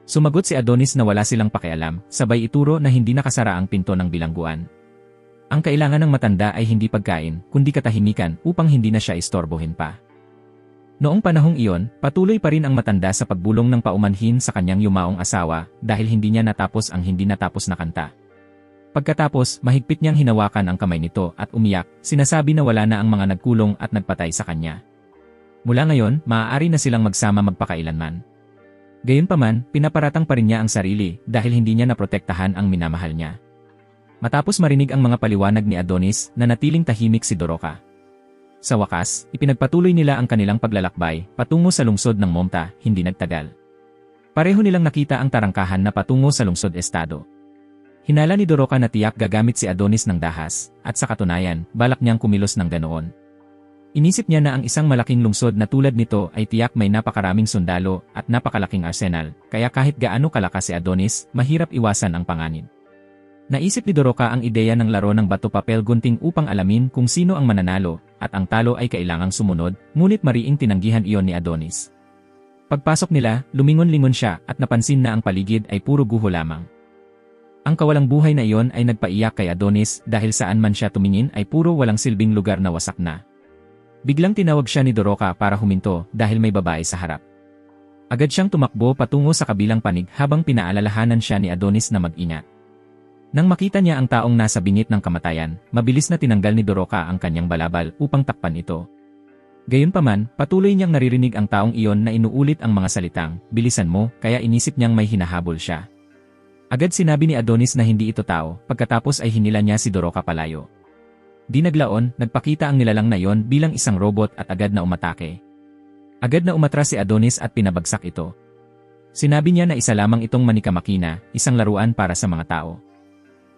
Sumagot si Adonis na wala silang pakialam, sabay ituro na hindi nakasara ang pinto ng bilangguan. Ang kailangan ng matanda ay hindi pagkain, kundi katahimikan upang hindi na siya istorbohin pa. Noong panahong iyon, patuloy pa rin ang matanda sa pagbulong ng paumanhin sa kanyang yumaong asawa dahil hindi niya natapos ang hindi natapos na kanta. Pagkatapos, mahigpit niyang hinawakan ang kamay nito at umiyak, sinasabi na wala na ang mga nagkulong at nagpatay sa kanya. Mula ngayon, maaari na silang magsama magpakailanman. Gayunpaman, pinaparatang pa rin niya ang sarili dahil hindi niya naprotektahan ang minamahal niya. Matapos marinig ang mga paliwanag ni Adonis, nanatiling tahimik si Doroka. Sa wakas, ipinagpatuloy nila ang kanilang paglalakbay patungo sa lungsod ng Momta, hindi nagtagal. Pareho nilang nakita ang tarangkahan na patungo sa lungsod estado. Hinala ni Doroka na tiyak gagamit si Adonis ng dahas, at sa katunayan, balak niyang kumilos ng ganoon. Inisip niya na ang isang malaking lungsod na tulad nito ay tiyak may napakaraming sundalo at napakalaking arsenal, kaya kahit gaano kalakas si Adonis, mahirap iwasan ang panganib. Naisip ni Doroka ang ideya ng laro ng bato-papel gunting upang alamin kung sino ang mananalo, at ang talo ay kailangang sumunod, ngunit mariing tinanggihan iyon ni Adonis. Pagpasok nila, lumingon-lingon siya at napansin na ang paligid ay puro guho lamang. Ang kawalang buhay na iyon ay nagpaiyak kay Adonis dahil saan man siya tumingin ay puro walang silbing lugar na wasak na. Biglang tinawag siya ni Doroka para huminto dahil may babae sa harap. Agad siyang tumakbo patungo sa kabilang panig habang pinaalalahanan siya ni Adonis na mag-ingat. Nang makita niya ang taong nasa bingit ng kamatayan, mabilis na tinanggal ni Doroka ang kanyang balabal upang takpan ito. Gayunpaman, patuloy niyang naririnig ang taong iyon na inuulit ang mga salitang, "Bilisan mo," kaya inisip niyang may hinahabol siya. Agad sinabi ni Adonis na hindi ito tao, pagkatapos ay hinila niya si Doroka palayo. Di naglaon, nagpakita ang nilalang na iyon bilang isang robot at agad na umatake. Agad na umatras si Adonis at pinabagsak ito. Sinabi niya na isa lamang itong manika-makina, isang laruan para sa mga tao.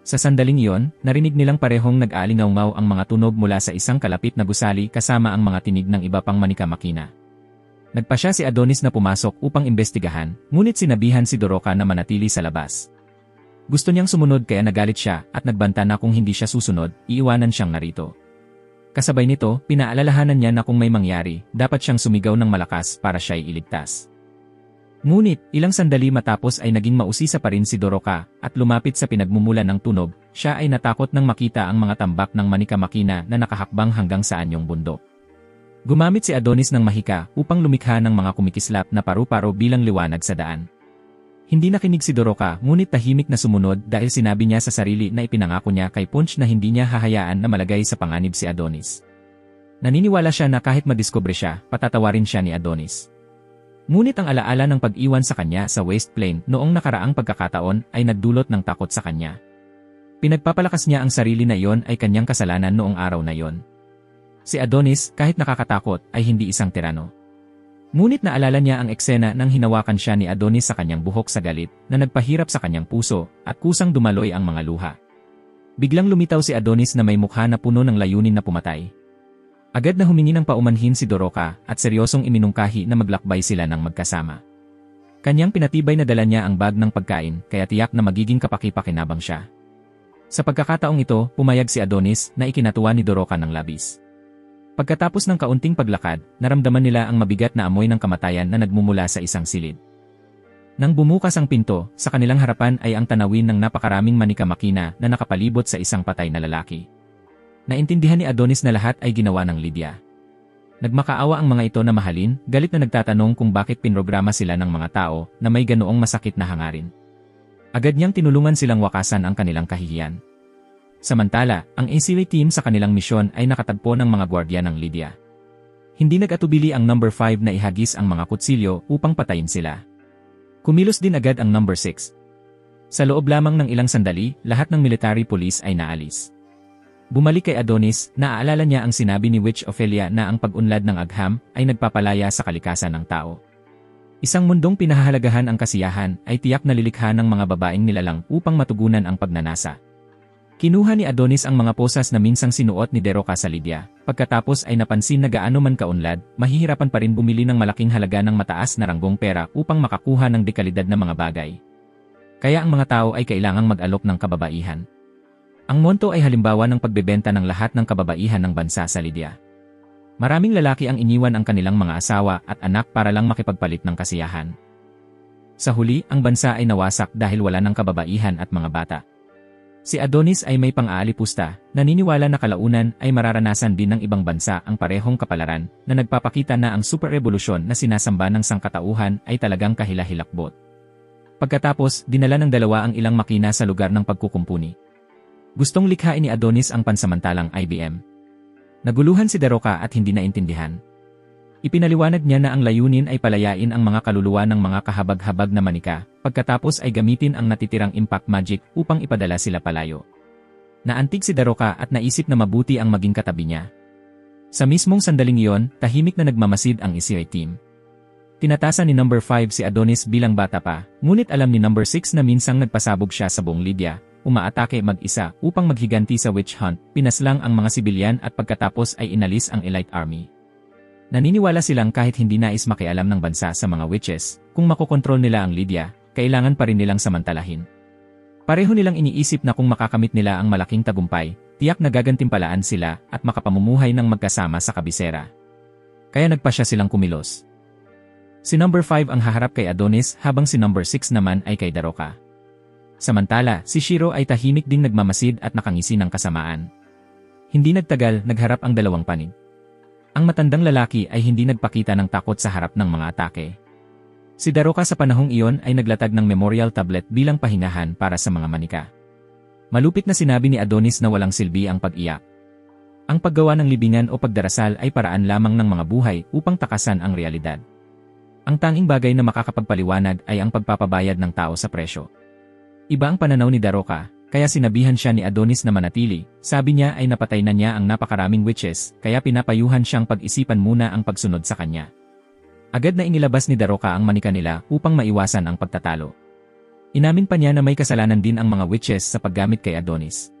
Sa sandaling iyon, narinig nilang parehong nag-aalingaw-ngaw ang mga tunog mula sa isang kalapit na gusali kasama ang mga tinig ng iba pang manika-makina. Nagpasya si Adonis na pumasok upang imbestigahan, ngunit sinabihan si Doroka na manatili sa labas. Gusto niyang sumunod kaya nagalit siya at nagbanta na kung hindi siya susunod, iiwanan siyang narito. Kasabay nito, pinaalalahanan niya na kung may mangyari, dapat siyang sumigaw ng malakas para siya'y iligtas. Ngunit, ilang sandali matapos ay naging mausisa pa rin si Doroka at lumapit sa pinagmumulan ng tunog, siya ay natakot nang makita ang mga tambak ng manika-makina na nakahakbang hanggang sa anyong bundok. Gumamit si Adonis ng mahika upang lumikha ng mga kumikislap na paru-paro bilang liwanag sa daan. Hindi nakinig si Doroka ngunit tahimik na sumunod dahil sinabi niya sa sarili na ipinangako niya kay Punch na hindi niya hahayaan na malagay sa panganib si Adonis. Naniniwala siya na kahit madiskubre siya, patatawarin siya ni Adonis. Ngunit ang alaala ng pag-iwan sa kanya sa Waste Plain noong nakaraang pagkakataon ay nagdulot ng takot sa kanya. Pinagpapalakas niya ang sarili na iyon ay kanyang kasalanan noong araw na iyon. Si Adonis, kahit nakakatakot, ay hindi isang tirano. Ngunit naalala niya ang eksena nang hinawakan siya ni Adonis sa kanyang buhok sa galit na nagpahirap sa kanyang puso at kusang dumaloy ang mga luha. Biglang lumitaw si Adonis na may mukha na puno ng layunin na pumatay. Agad na humingi ng paumanhin si Doroka at seryosong iminungkahi na maglakbay sila ng magkasama. Kanyang pinatibay na dala niya ang bag ng pagkain kaya tiyak na magiging kapaki-pakinabang siya. Sa pagkakataong ito, pumayag si Adonis na ikinatuwa ni Doroka ng labis. Pagkatapos ng kaunting paglakad, naramdaman nila ang mabigat na amoy ng kamatayan na nagmumula sa isang silid. Nang bumukas ang pinto, sa kanilang harapan ay ang tanawin ng napakaraming manika-makina na nakapalibot sa isang patay na lalaki. Naintindihan ni Adonis na lahat ay ginawa ng Lydia. Nagmakaawa ang mga ito na mahalin, galit na nagtatanong kung bakit pinrograma sila ng mga tao na may ganoong masakit na hangarin. Agad niyang tinulungan silang wakasan ang kanilang kahihiyan. Samantala, ang ACLA team sa kanilang misyon ay nakatagpo ng mga gwardiya ng Lydia. Hindi nag-atubili ang number 5 na ihagis ang mga kutsilyo upang patayin sila. Kumilos din agad ang number 6. Sa loob lamang ng ilang sandali, lahat ng military police ay naalis. Bumalik kay Adonis, naaalala niya ang sinabi ni Witch Ophelia na ang pag-unlad ng agham ay nagpapalaya sa kalikasan ng tao. Isang mundong pinahahalagahan ang kasiyahan ay tiyak na lilikha ng mga babaeng nilalang upang matugunan ang pagnanasa. Kinuha ni Adonis ang mga posas na minsang sinuot ni Doroka sa Lydia, pagkatapos ay napansin na gaano man kaunlad, mahihirapan pa rin bumili ng malaking halaga ng mataas na ranggong pera upang makakuha ng dekalidad na mga bagay. Kaya ang mga tao ay kailangang mag-alok ng kababaihan. Ang monto ay halimbawa ng pagbebenta ng lahat ng kababaihan ng bansa sa Lydia. Maraming lalaki ang iniwan ang kanilang mga asawa at anak para lang makipagpalit ng kasiyahan. Sa huli, ang bansa ay nawasak dahil wala ng kababaihan at mga bata. Si Adonis ay may pang-aalipusta, naniniwala na kalaunan ay mararanasan din ng ibang bansa ang parehong kapalaran na nagpapakita na ang super-revolusyon na sinasamba ng sangkatauhan ay talagang kahila-hilakbot. Pagkatapos, dinala ng dalawa ang ilang makina sa lugar ng pagkukumpuni. Gustong likhain ni Adonis ang pansamantalang IBM. Naguluhan si Daroka at hindi naintindihan. Ipinaliwanag niya na ang layunin ay palayain ang mga kaluluwa ng mga kahabag-habag na manika, pagkatapos ay gamitin ang natitirang impact magic upang ipadala sila palayo. Naantig si Daroka at naisip na mabuti ang maging katabi niya. Sa mismong sandaling iyon, tahimik na nagmamasid ang Isiray team. Tinatasan ni number 5 si Adonis bilang bata pa, ngunit alam ni number 6 na minsang nagpasabog siya sa buong Lydia, umaatake mag-isa upang maghiganti sa witch hunt, pinaslang ang mga sibilyan at pagkatapos ay inalis ang elite army. Naniniwala silang kahit hindi nais makialam ng bansa sa mga witches, kung makokontrol nila ang Lydia, kailangan pa rin nilang samantalahin. Pareho nilang iniisip na kung makakamit nila ang malaking tagumpay, tiyak na gagantimpalaan sila at makapamumuhay ng magkasama sa kabisera. Kaya nagpasya silang kumilos. Si number 5 ang haharap kay Adonis habang si number 6 naman ay kay Daroka. Samantala, si Shiro ay tahimik ding nagmamasid at nakangisi ng kasamaan. Hindi nagtagal, nagharap ang dalawang panig. Ang matandang lalaki ay hindi nagpakita ng takot sa harap ng mga atake. Si Daroka sa panahong iyon ay naglatag ng memorial tablet bilang pahingahan para sa mga manika. Malupit na sinabi ni Adonis na walang silbi ang pag-iyak. Ang paggawa ng libingan o pagdarasal ay paraan lamang ng mga buhay upang takasan ang realidad. Ang tanging bagay na makakapagpaliwanag ay ang pagpapabayad ng tao sa presyo. Iba ang pananaw ni Daroka. Kaya sinabihan siya ni Adonis na manatili, sabi niya ay napatay na niya ang napakaraming witches, kaya pinapayuhan siyang pag-isipan muna ang pagsunod sa kanya. Agad na inilabas ni Daroka ang manika nila upang maiwasan ang pagtatalo. Inamin pa niya na may kasalanan din ang mga witches sa paggamit kay Adonis.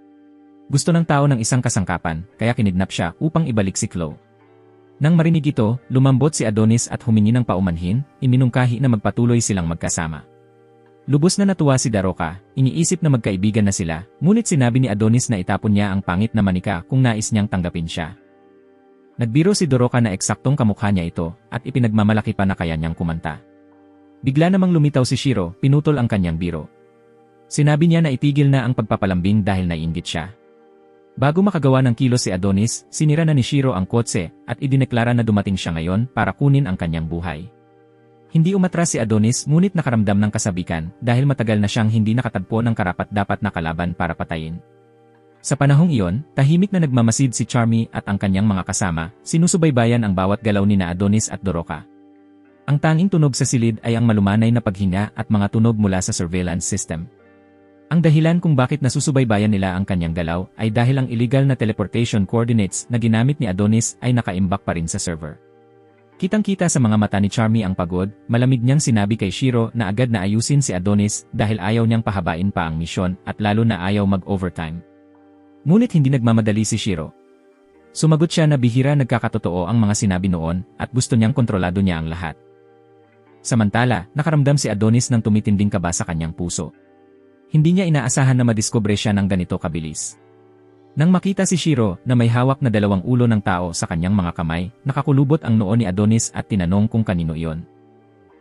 Gusto ng tao ng isang kasangkapan, kaya kinidnap siya upang ibalik si Chloe. Nang marinig ito, lumambot si Adonis at humingi ng paumanhin, iminungkahi na magpatuloy silang magkasama. Lubos na natuwa si Daroka, iniisip na magkaibigan na sila, ngunit sinabi ni Adonis na itapon niya ang pangit na manika kung nais niyang tanggapin siya. Nagbiro si Daroka na eksaktong kamukha niya ito, at ipinagmamalaki pa na kaya niyang kumanta. Bigla namang lumitaw si Shiro, pinutol ang kanyang biro. Sinabi niya na itigil na ang pagpapalambing dahil naiinggit siya. Bago makagawa ng kilos si Adonis, sinira na ni Shiro ang kotse at idineklara na dumating siya ngayon para kunin ang kanyang buhay. Hindi umatras si Adonis ngunit nakaramdam ng kasabikan dahil matagal na siyang hindi nakatagpo ng karapat-dapat na kalaban para patayin. Sa panahong iyon, tahimik na nagmamasid si Charmy at ang kanyang mga kasama, sinusubaybayan ang bawat galaw ni na Adonis at Daroka. Ang tanging tunog sa silid ay ang malumanay na paghinga at mga tunog mula sa surveillance system. Ang dahilan kung bakit nasusubaybayan nila ang kanyang galaw ay dahil ang illegal na teleportation coordinates na ginamit ni Adonis ay nakaimbak pa rin sa server. Kitang-kita sa mga mata ni Charmy ang pagod, malamig niyang sinabi kay Shiro na agad na ayusin si Adonis dahil ayaw niyang pahabain pa ang misyon at lalo na ayaw mag-overtime. Ngunit hindi nagmamadali si Shiro. Sumagot siya na bihira nagkakatotoo ang mga sinabi noon at gusto niyang kontrolado niya ang lahat. Samantala, nakaramdam si Adonis ng tumitinding kaba sa kanyang puso. Hindi niya inaasahan na madiskubre siya ng ganito kabilis. Nang makita si Shiro na may hawak na dalawang ulo ng tao sa kanyang mga kamay, nakakulubot ang noo ni Adonis at tinanong kung kanino iyon.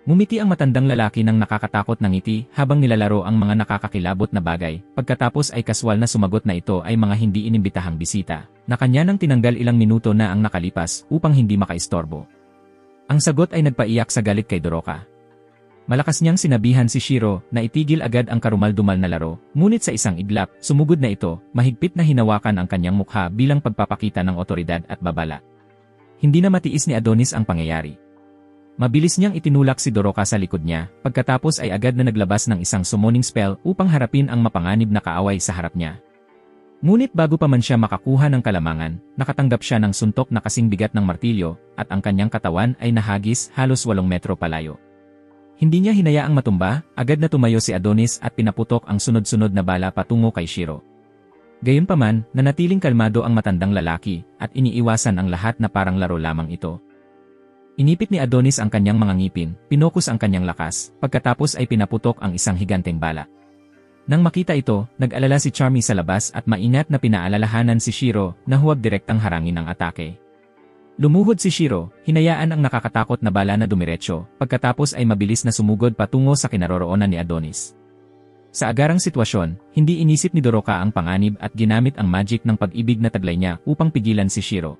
Ngumiti ang matandang lalaki ng nakakatakot na ngiti habang nilalaro ang mga nakakakilabot na bagay, pagkatapos ay kaswal na sumagot na ito ay mga hindi inimbitahang bisita, na kanya nang tinanggal ilang minuto na ang nakalipas upang hindi makaistorbo. Ang sagot ay nagpaiyak sa galit kay Daroka. Malakas niyang sinabihan si Shiro na itigil agad ang karumal-dumal na laro, ngunit sa isang iglap, sumugod na ito, mahigpit na hinawakan ang kanyang mukha bilang pagpapakita ng otoridad at babala. Hindi na matiis ni Adonis ang pangyayari. Mabilis niyang itinulak si Daroka sa likod niya, pagkatapos ay agad na naglabas ng isang summoning spell upang harapin ang mapanganib na kaaway sa harap niya. Ngunit bago pa man siya makakuha ng kalamangan, nakatanggap siya ng suntok na kasing bigat ng martilyo, at ang kanyang katawan ay nahagis halos 8 metro palayo. Hindi niya hinayaang matumba, agad na tumayo si Adonis at pinaputok ang sunod-sunod na bala patungo kay Shiro. Gayunpaman, nanatiling kalmado ang matandang lalaki at iniiwasan ang lahat na parang laro lamang ito. Inipit ni Adonis ang kanyang mga ngipin, pinokus ang kanyang lakas, pagkatapos ay pinaputok ang isang higanteng bala. Nang makita ito, nag-alala si Charmy sa labas at maingat na pinaalalahanan si Shiro na huwag direktang harangin ang atake. Lumuhod si Shiro, hinayaan ang nakakatakot na bala na dumiretso, pagkatapos ay mabilis na sumugod patungo sa kinaroroonan ni Adonis. Sa agarang sitwasyon, hindi inisip ni Doroka ang panganib at ginamit ang magic ng pag-ibig na taglay niya upang pigilan si Shiro.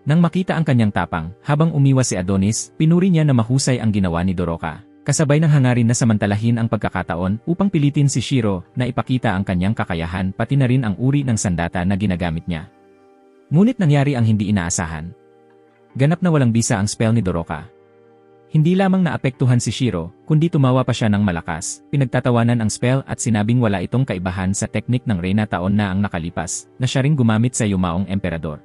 Nang makita ang kanyang tapang, habang umiwas si Adonis, pinuri niya na mahusay ang ginawa ni Doroka, kasabay ng hangarin na samantalahin ang pagkakataon upang pilitin si Shiro na ipakita ang kanyang kakayahan pati na rin ang uri ng sandata na ginagamit niya. Ngunit nangyari ang hindi inaasahan. Ganap na walang bisa ang spell ni Doroka. Hindi lamang naapektuhan si Shiro, kundi tumawa pa siya ng malakas, pinagtatawanan ang spell at sinabing wala itong kaibahan sa teknik ng Reyna taon na ang nakalipas, na siya ring gumamit sa yumaong emperador.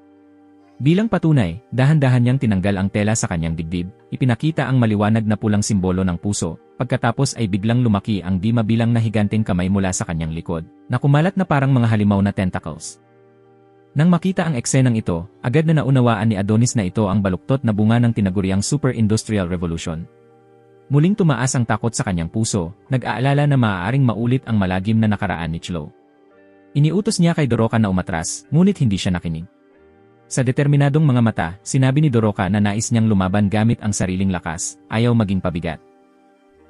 Bilang patunay, dahan-dahan niyang tinanggal ang tela sa kanyang dibdib, ipinakita ang maliwanag na pulang simbolo ng puso, pagkatapos ay biglang lumaki ang di mabilang na higanteng kamay mula sa kanyang likod, na kumalat na parang mga halimaw na tentacles. Nang makita ang eksenang ito, agad na naunawaan ni Adonis na ito ang baluktot na bunga ng tinaguriang Super Industrial Revolution. Muling tumaas ang takot sa kanyang puso, nag-aalala na maaaring maulit ang malagim na nakaraan ni Chlo. Iniutos niya kay Doroka na umatras, ngunit hindi siya nakinig. Sa determinadong mga mata, sinabi ni Doroka na nais niyang lumaban gamit ang sariling lakas, ayaw maging pabigat.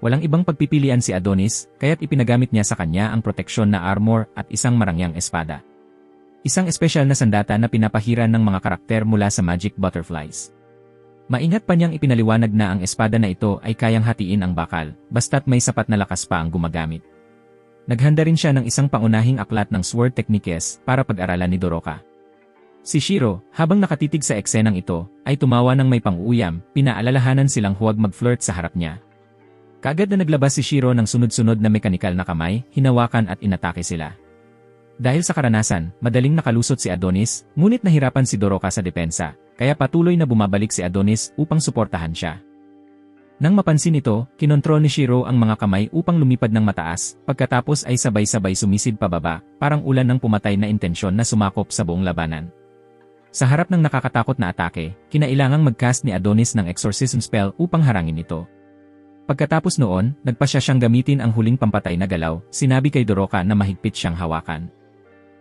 Walang ibang pagpipilian si Adonis, kaya't ipinagamit niya sa kanya ang proteksyon na armor at isang marangyang espada. Isang espesyal na sandata na pinapahiran ng mga karakter mula sa Magic Butterflies. Maingat pa niyang ipinaliwanag na ang espada na ito ay kayang hatiin ang bakal, basta't may sapat na lakas pa ang gumagamit. Naghanda rin siya ng isang pangunahing aklat ng sword techniques para pag-aralan ni Doroka. Si Shiro, habang nakatitig sa eksenang ito, ay tumawa ng may pang-uuyam, pinaalalahanan silang huwag mag-flirt sa harap niya. Kaagad na naglabas si Shiro ng sunod-sunod na mekanikal na kamay, hinawakan at inatake sila. Dahil sa karanasan, madaling nakalusot si Adonis, ngunit nahirapan si Doroka sa depensa, kaya patuloy na bumabalik si Adonis upang suportahan siya. Nang mapansin ito, kinontrol ni Shiro ang mga kamay upang lumipad ng mataas, pagkatapos ay sabay-sabay sumisid pababa, parang ulan ng pumatay na intensyon na sumakop sa buong labanan. Sa harap ng nakakatakot na atake, kinailangang mag-cast ni Adonis ng exorcism spell upang harangin ito. Pagkatapos noon, nagpa siya siyang gamitin ang huling pampatay na galaw, sinabi kay Doroka na mahigpit siyang hawakan.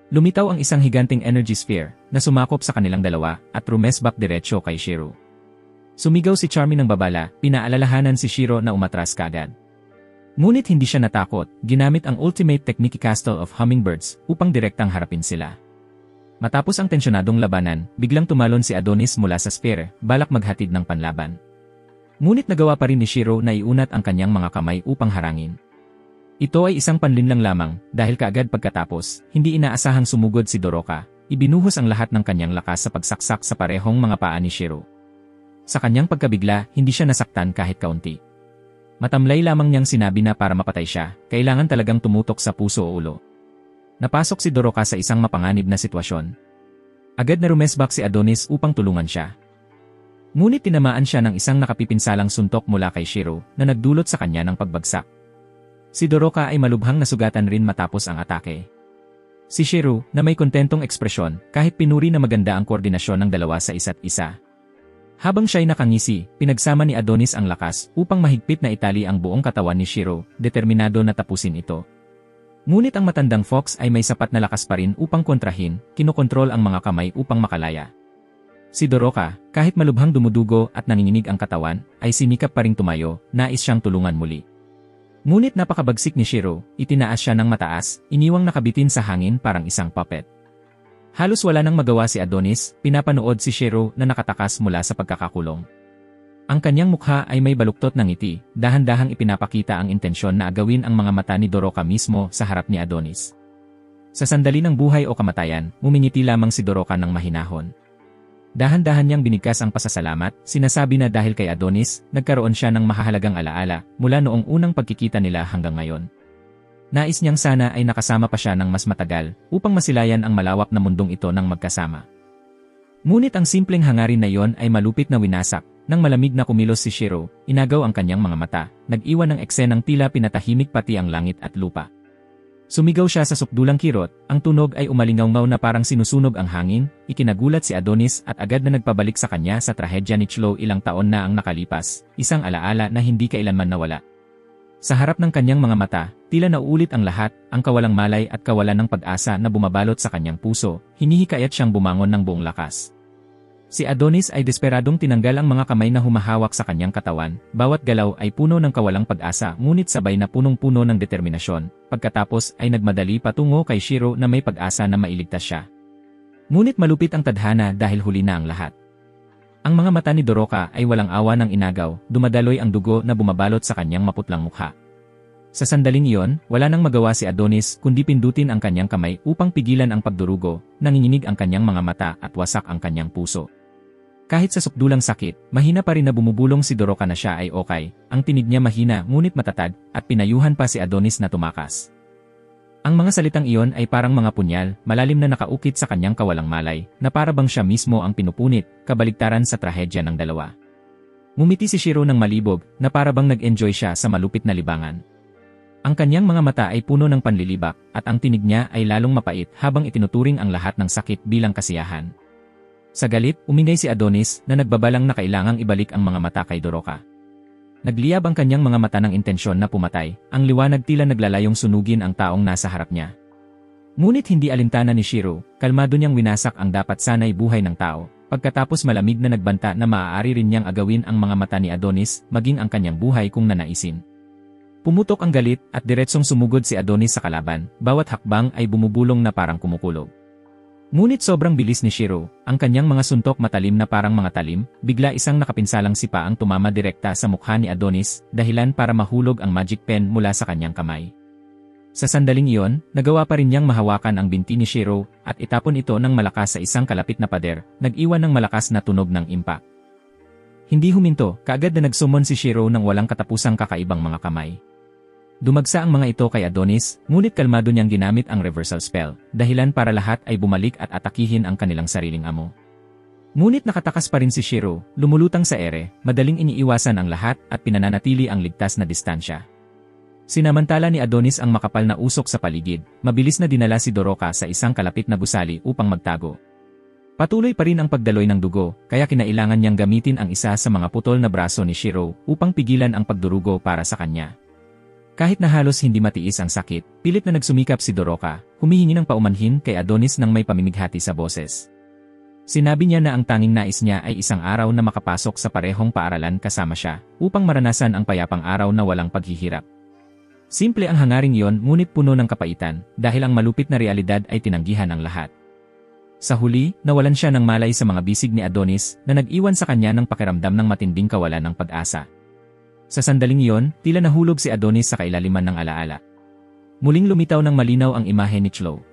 Lumitaw ang isang higanting energy sphere na sumakop sa kanilang dalawa at rumesbak diretsyo kay Shiro. Sumigaw si Charmy ng babala, pinaalalahanan si Shiro na umatras kaagad. Ngunit hindi siya natakot, ginamit ang ultimate technique Castle of Hummingbirds upang direktang harapin sila. Matapos ang tensyonadong labanan, biglang tumalon si Adonis mula sa sphere, balak maghatid ng panlaban. Ngunit nagawa pa rin ni Shiro na iunat ang kanyang mga kamay upang harangin. Ito ay isang panlinlang lamang, dahil kaagad pagkatapos, hindi inaasahang sumugod si Doroka, ibinuhos ang lahat ng kanyang lakas sa pagsaksak sa parehong mga paa ni Shiro. Sa kanyang pagkabigla, hindi siya nasaktan kahit kaunti. Matamlay lamang niyang sinabi na para mapatay siya, kailangan talagang tumutok sa puso o ulo. Napasok si Doroka sa isang mapanganib na sitwasyon. Agad na rumesbak si Adonis upang tulungan siya. Ngunit tinamaan siya ng isang nakapipinsalang suntok mula kay Shiro na nagdulot sa kanya ng pagbagsak. Si Doroka ay malubhang nasugatan rin matapos ang atake. Si Shiro, na may kontentong ekspresyon, kahit pinuri na maganda ang koordinasyon ng dalawa sa isa't isa. Habang siya'y nakangisi, pinagsama ni Adonis ang lakas upang mahigpit na itali ang buong katawan ni Shiro, determinado na tapusin ito. Ngunit ang matandang fox ay may sapat na lakas pa rin upang kontrahin, kinokontrol ang mga kamay upang makalaya. Si Doroka, kahit malubhang dumudugo at nanginginig ang katawan, ay sinikap pa ring tumayo, nais siyang tulungan muli. Ngunit napakabagsik ni Shiro, itinaas siya ng mataas, iniwang nakabitin sa hangin parang isang puppet. Halos wala nang magawa si Adonis, pinapanood si Shiro na nakatakas mula sa pagkakakulong. Ang kanyang mukha ay may baluktot ng ngiti, dahan-dahang ipinapakita ang intensyon na agawin ang mga mata ni Doroka mismo sa harap ni Adonis. Sa sandali ng buhay o kamatayan, ngumingiti lamang si Doroka ng mahinahon. Dahan-dahan niyang binigkas ang pasasalamat, sinasabi na dahil kay Adonis, nagkaroon siya ng mahahalagang alaala mula noong unang pagkikita nila hanggang ngayon. Nais niyang sana ay nakasama pa siya ng mas matagal upang masilayan ang malawak na mundong ito ng magkasama. Ngunit ang simpleng hangarin na iyon ay malupit na winasak, nang malamig na kumilos si Shiro, inagaw ang kanyang mga mata, nag-iwan ng eksenang tila pinatahimik pati ang langit at lupa. Sumigaw siya sa sukdulang kirot, ang tunog ay umalingaw-ngaw na parang sinusunog ang hangin, ikinagulat si Adonis at agad na nagpabalik sa kanya sa trahedya ni Chlo ilang taon na ang nakalipas, isang alaala na hindi kailanman nawala. Sa harap ng kanyang mga mata, tila nauulit ang lahat, ang kawalang malay at kawalan ng pag-asa na bumabalot sa kanyang puso, hinihikayat siyang bumangon ng buong lakas. Si Adonis ay desperadong tinanggal ang mga kamay na humahawak sa kanyang katawan, bawat galaw ay puno ng kawalang pag-asa ngunit sabay na punong-puno ng determinasyon, pagkatapos ay nagmadali patungo kay Shiro na may pag-asa na mailigtas siya. Ngunit malupit ang tadhana dahil huli na ang lahat. Ang mga mata ni Doroka ay walang awa ng inagaw, dumadaloy ang dugo na bumabalot sa kanyang maputlang mukha. Sa sandaling iyon, wala nang magawa si Adonis kundi pindutin ang kanyang kamay upang pigilan ang pagdurugo, nanginginig ang kanyang mga mata at wasak ang kanyang puso. Kahit sa sukdulang sakit, mahina pa rin na bumubulong si Doroka na siya ay okay, ang tinig niya mahina ngunit matatag, at pinayuhan pa si Adonis na tumakas. Ang mga salitang iyon ay parang mga punyal, malalim na nakaukit sa kanyang kawalang malay, na para bang siya mismo ang pinupunit, kabaligtaran sa trahedya ng dalawa. Ngumiti si Shiro ng malibog, na para bang nag-enjoy siya sa malupit na libangan. Ang kanyang mga mata ay puno ng panlilibak, at ang tinig niya ay lalong mapait habang itinuturing ang lahat ng sakit bilang kasiyahan. Sa galit, umingay si Adonis na nagbabalang na kailangang ibalik ang mga mata kay Doroka. Nagliyab ang kanyang mga mata ng intensyon na pumatay, ang liwanag tila naglalayong sunugin ang taong nasa harap niya. Ngunit hindi alintana ni Shiro, kalmado niyang winasak ang dapat sanay buhay ng tao, pagkatapos malamig na nagbanta na maaari rin niyang agawin ang mga mata ni Adonis, maging ang kanyang buhay kung nanaisin. Pumutok ang galit at diretsong sumugod si Adonis sa kalaban, bawat hakbang ay bumubulong na parang kumukulog. Ngunit sobrang bilis ni Shiro, ang kanyang mga suntok matalim na parang mga talim, bigla isang nakapinsalang sipa ang tumama direkta sa mukha ni Adonis, dahilan para mahulog ang magic pen mula sa kanyang kamay. Sa sandaling iyon, nagawa pa rin niyang mahawakan ang binti ni Shiro, at itapon ito ng malakas sa isang kalapit na pader, nag-iwan ng malakas na tunog ng impact. Hindi huminto, kaagad na nagsumon si Shiro ng walang katapusang kakaibang mga kamay. Dumagsa ang mga ito kay Adonis, ngunit kalmado niyang ginamit ang reversal spell, dahilan para lahat ay bumalik at atakihin ang kanilang sariling amo. Ngunit nakatakas pa rin si Shiro, lumulutang sa ere, madaling iniiwasan ang lahat at pinananatili ang ligtas na distansya. Sinamantala ni Adonis ang makapal na usok sa paligid, mabilis na dinala si Doroka sa isang kalapit na gusali upang magtago. Patuloy pa rin ang pagdaloy ng dugo, kaya kinailangan niyang gamitin ang isa sa mga putol na braso ni Shiro upang pigilan ang pagdurugo para sa kanya. Kahit na halos hindi matiis ang sakit, pilit na nagsumikap si Doroka, humihingi ng paumanhin kay Adonis nang may pamimighati sa boses. Sinabi niya na ang tanging nais niya ay isang araw na makapasok sa parehong paaralan kasama siya, upang maranasan ang payapang araw na walang paghihirap. Simple ang hangaring iyon ngunit puno ng kapaitan, dahil ang malupit na realidad ay tinanggihan ang lahat. Sa huli, nawalan siya ng malay sa mga bisig ni Adonis na nag-iwan sa kanya ng pakiramdam ng matinding kawalan ng pag-asa. Sa sandaling iyon, tila nahulog si Adonis sa kailaliman ng alaala. Muling lumitaw ng malinaw ang imahe ni Chloe.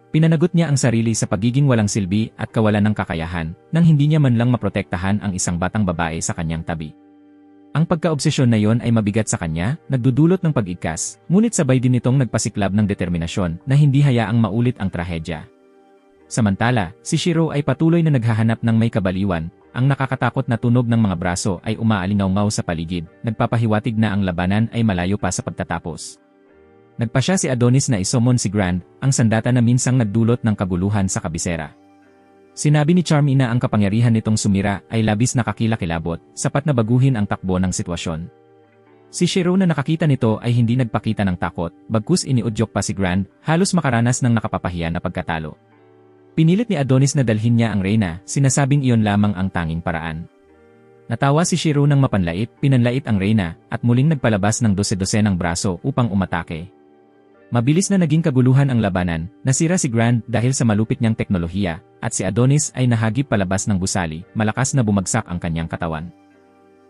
Pinanagot niya ang sarili sa pagiging walang silbi at kawalan ng kakayahan, nang hindi niya man lang maprotektahan ang isang batang babae sa kanyang tabi. Ang pagkaobsesyon na iyon ay mabigat sa kanya, nagdudulot ng pag-igkas, ngunit sabay din itong nagpasiklab ng determinasyon na hindi hayaang maulit ang trahedya. Samantala, si Shiro ay patuloy na naghahanap ng may kabaliwan. Ang nakakatakot na tunog ng mga braso ay umaalingaw-ngaw sa paligid, nagpapahiwatig na ang labanan ay malayo pa sa pagtatapos. Nagpasya si Adonis na isomon si Grand, ang sandata na minsang nagdulot ng kaguluhan sa kabisera. Sinabi ni Charmy na ang kapangyarihan nitong sumira ay labis na kakilakilabot, sapat na baguhin ang takbo ng sitwasyon. Si Shiro na nakakita nito ay hindi nagpakita ng takot, bagkus iniudyok pa si Grand, halos makaranas ng nakapapahiya na pagkatalo. Pinilit ni Adonis na dalhin niya ang reyna, sinasabing iyon lamang ang tanging paraan. Natawa si Shiro nang mapanlait, pinanlait ang reyna, at muling nagpalabas ng 12 ng braso upang umatake. Mabilis na naging kaguluhan ang labanan, nasira si Grand dahil sa malupit niyang teknolohiya, at si Adonis ay nahagip palabas ng gusali, malakas na bumagsak ang kanyang katawan.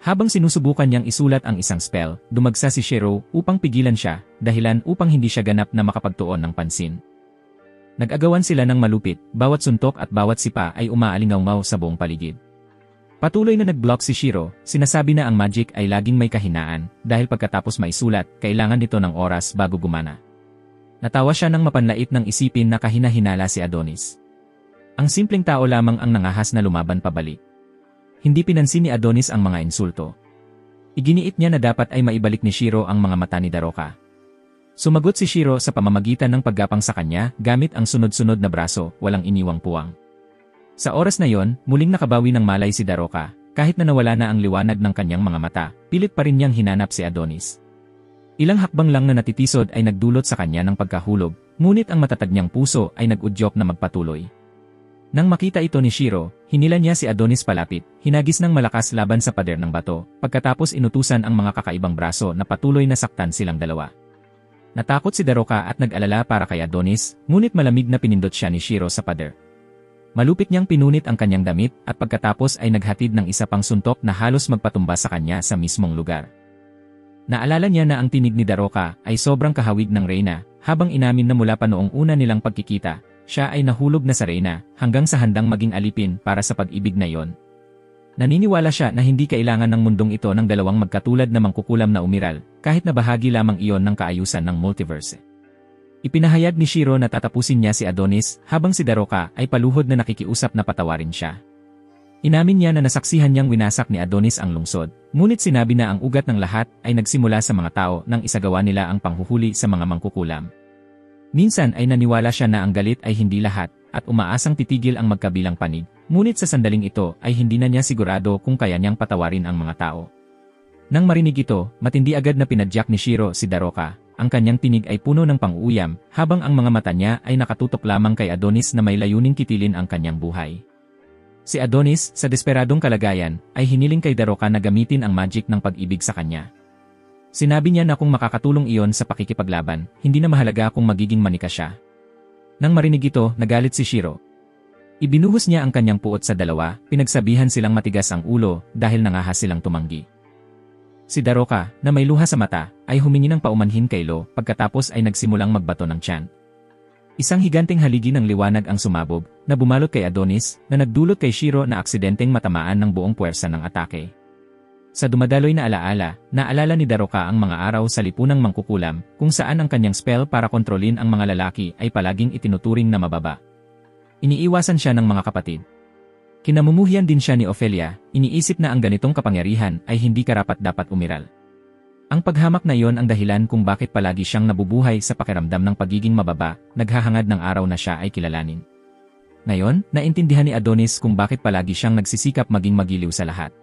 Habang sinusubukan niyang isulat ang isang spell, dumagsa si Shiro upang pigilan siya, dahilan upang hindi siya ganap na makapagtuon ng pansin. Nag-agawan sila ng malupit, bawat suntok at bawat sipa ay umaalingaw-ngaw sa buong paligid. Patuloy na nag-block si Shiro, sinasabi na ang magic ay laging may kahinaan, dahil pagkatapos maisulat, kailangan nito ng oras bago gumana. Natawa siya nang mapanlait ng isipin na kahina-hinala si Adonis. Ang simpleng tao lamang ang nangahas na lumaban pabalik. Hindi pinansin ni Adonis ang mga insulto. Iginiit niya na dapat ay maibalik ni Shiro ang mga mata ni Doroka. Sumagot si Shiro sa pamamagitan ng paggapang sa kanya gamit ang sunod-sunod na braso, walang iniwang puwang. Sa oras na yon, muling nakabawi ng malay si Doroka, kahit na nawala na ang liwanag ng kanyang mga mata, pilit pa rin niyang hinanap si Adonis. Ilang hakbang lang na natitisod ay nagdulot sa kanya ng pagkahulog, ngunit ang matatag niyang puso ay nag-udyok na magpatuloy. Nang makita ito ni Shiro, hinila niya si Adonis palapit, hinagis ng malakas laban sa pader ng bato, pagkatapos inutusan ang mga kakaibang braso na patuloy na saktan silang dalawa. Natakot si Daroka at nag-alala para kay Adonis, ngunit malamig na pinindot siya ni Shiro sa pader. Malupit niyang pinunit ang kanyang damit at pagkatapos ay naghatid ng isa pang suntok na halos magpatumba sa kanya sa mismong lugar. Naalala niya na ang tinig ni Daroka ay sobrang kahawig ng Reyna, habang inamin na mula pa noong una nilang pagkikita, siya ay nahulog na sa Reyna hanggang sa handang maging alipin para sa pag-ibig na iyon. Naniniwala siya na hindi kailangan ng mundong ito ng dalawang magkatulad na mangkukulam na umiral, kahit na bahagi lamang iyon ng kaayusan ng multiverse. Ipinahayag ni Shiro na tatapusin niya si Adonis habang si Daroka ay paluhod na nakikiusap na patawarin siya. Inamin niya na nasaksihan niyang winasak ni Adonis ang lungsod, ngunit sinabi na ang ugat ng lahat ay nagsimula sa mga tao nang isagawa nila ang panghuhuli sa mga mangkukulam. Minsan ay naniwala siya na ang galit ay hindi lahat, at umaasang titigil ang magkabilang panig, ngunit sa sandaling ito ay hindi na niya sigurado kung kaya niyang patawarin ang mga tao. Nang marinig ito, matindi agad na pinadyak ni Shiro si Daroka. Ang kanyang tinig ay puno ng pang-uuyam, habang ang mga mata niya ay nakatutok lamang kay Adonis na may layuning kitilin ang kanyang buhay. Si Adonis, sa desperadong kalagayan, ay hiniling kay Daroka na gamitin ang magic ng pag-ibig sa kanya. Sinabi niya na kung makakatulong iyon sa pakikipaglaban, hindi na mahalaga kung magiging manika siya. Nang marinig ito, nagalit si Shiro. Ibinuhos niya ang kanyang puot sa dalawa, pinagsabihan silang matigas ang ulo dahil nangahas silang tumanggi. Si Daroka, na may luha sa mata, ay humingi ng paumanhin kay Lo pagkatapos ay nagsimulang magbato ng tiyan. Isang higanting haligi ng liwanag ang sumabog, na bumalot kay Adonis, na nagdulot kay Shiro na aksidenteng matamaan ng buong puwersa ng atake. Sa dumadaloy na alaala, naalala ni Daroka ang mga araw sa lipunang mangkukulam, kung saan ang kanyang spell para kontrolin ang mga lalaki ay palaging itinuturing na mababa. Iniiwasan siya ng mga kapatid. Kinamumuhian din siya ni Ophelia, iniisip na ang ganitong kapangyarihan ay hindi karapat-dapat umiral. Ang paghamak na iyon ang dahilan kung bakit palagi siyang nabubuhay sa pakiramdam ng pagiging mababa, naghahangad ng araw na siya ay kilalanin. Ngayon, naintindihan ni Adonis kung bakit palagi siyang nagsisikap maging magiliw sa lahat.